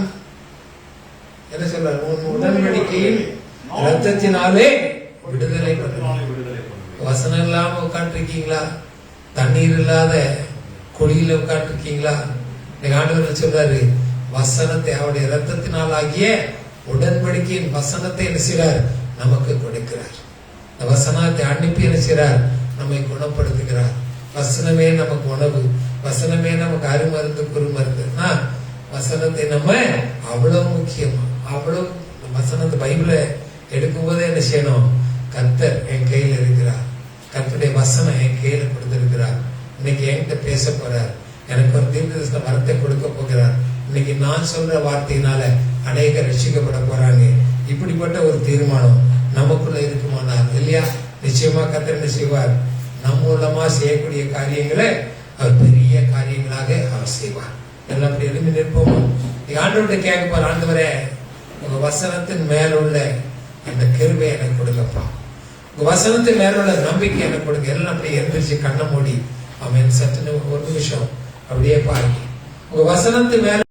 என்ன சொல்ற, உன் உடன்படிக்கையின் ரத்தத்தினாலே விடுதலை பண்ணுவேன். வசனம் இல்லாம உட்காந்துருக்கீங்களா? தண்ணீர் இல்லாத குழியில உட்காந்துருக்கீங்களா? ஆண்டவர் சொல்றாரு, வசனத்தை அவருடைய ரத்தத்தினால் ஆகிய உடன்படிக்கையின் வசனத்தை என்ன செய்றார்? நமக்கு கொடுக்கிறார். இந்த வசனத்தை அனுப்பி என்ன செய்றார்? நம்மை குணப்படுத்துகிறார். வசனமே நமக்கு உணவு, வசனமே நமக்கு அருமருந்து குறுமருந்து. வசனத்தை நம்ம அவ்வளவு முக்கியமா, அவ்வளவு வசனத்தை பைபிளை எடுக்கும் போதே என்ன செய்யணும்? கர்த்தர் என் கையில இருக்கிறார், கர்த்தருடைய வசனம் என் கையில கொடுத்திருக்கிறார். இன்னைக்கு என்கிட்ட பேச போறார், எனக்கு ஒரு தீர்க்க வரத்தை கொடுக்க போகிறார். இன்னைக்கு நான் சொல்ற வார்த்தையினால அநேக ரட்சிக்கப்பட போறாங்க. இப்படிப்பட்ட ஒரு தீர்மானம் நமக்குள்ள இருக்குமானார் இல்லையா? நிச்சயமா கர்த்தர் என்ன செய்வார்? நம்ம மூலமா செய்யக்கூடிய காரியங்களை அவர் பெரிய காரியங்களாக அவர் செய்வார். எல்லாம் அப்படி எழுப்பி நிற்போம். ஆண்டவர்கிட்ட கேட்க போற, ஆண்டவரே உங்க வசனத்தின் மேல உள்ள அந்த கிருபை எனக்கு கொடுக்கப்பா, உங்க வசனத்தின் மேல உள்ள நம்பிக்கை எனக்கு கொடுங்க. எல்லாம் அப்படியே எந்திரிச்சு கண்ணை மூடி அவன் சற்று ஒரு நிமிஷம் அப்படியே பாருங்க. உங்க வசனத்து மேல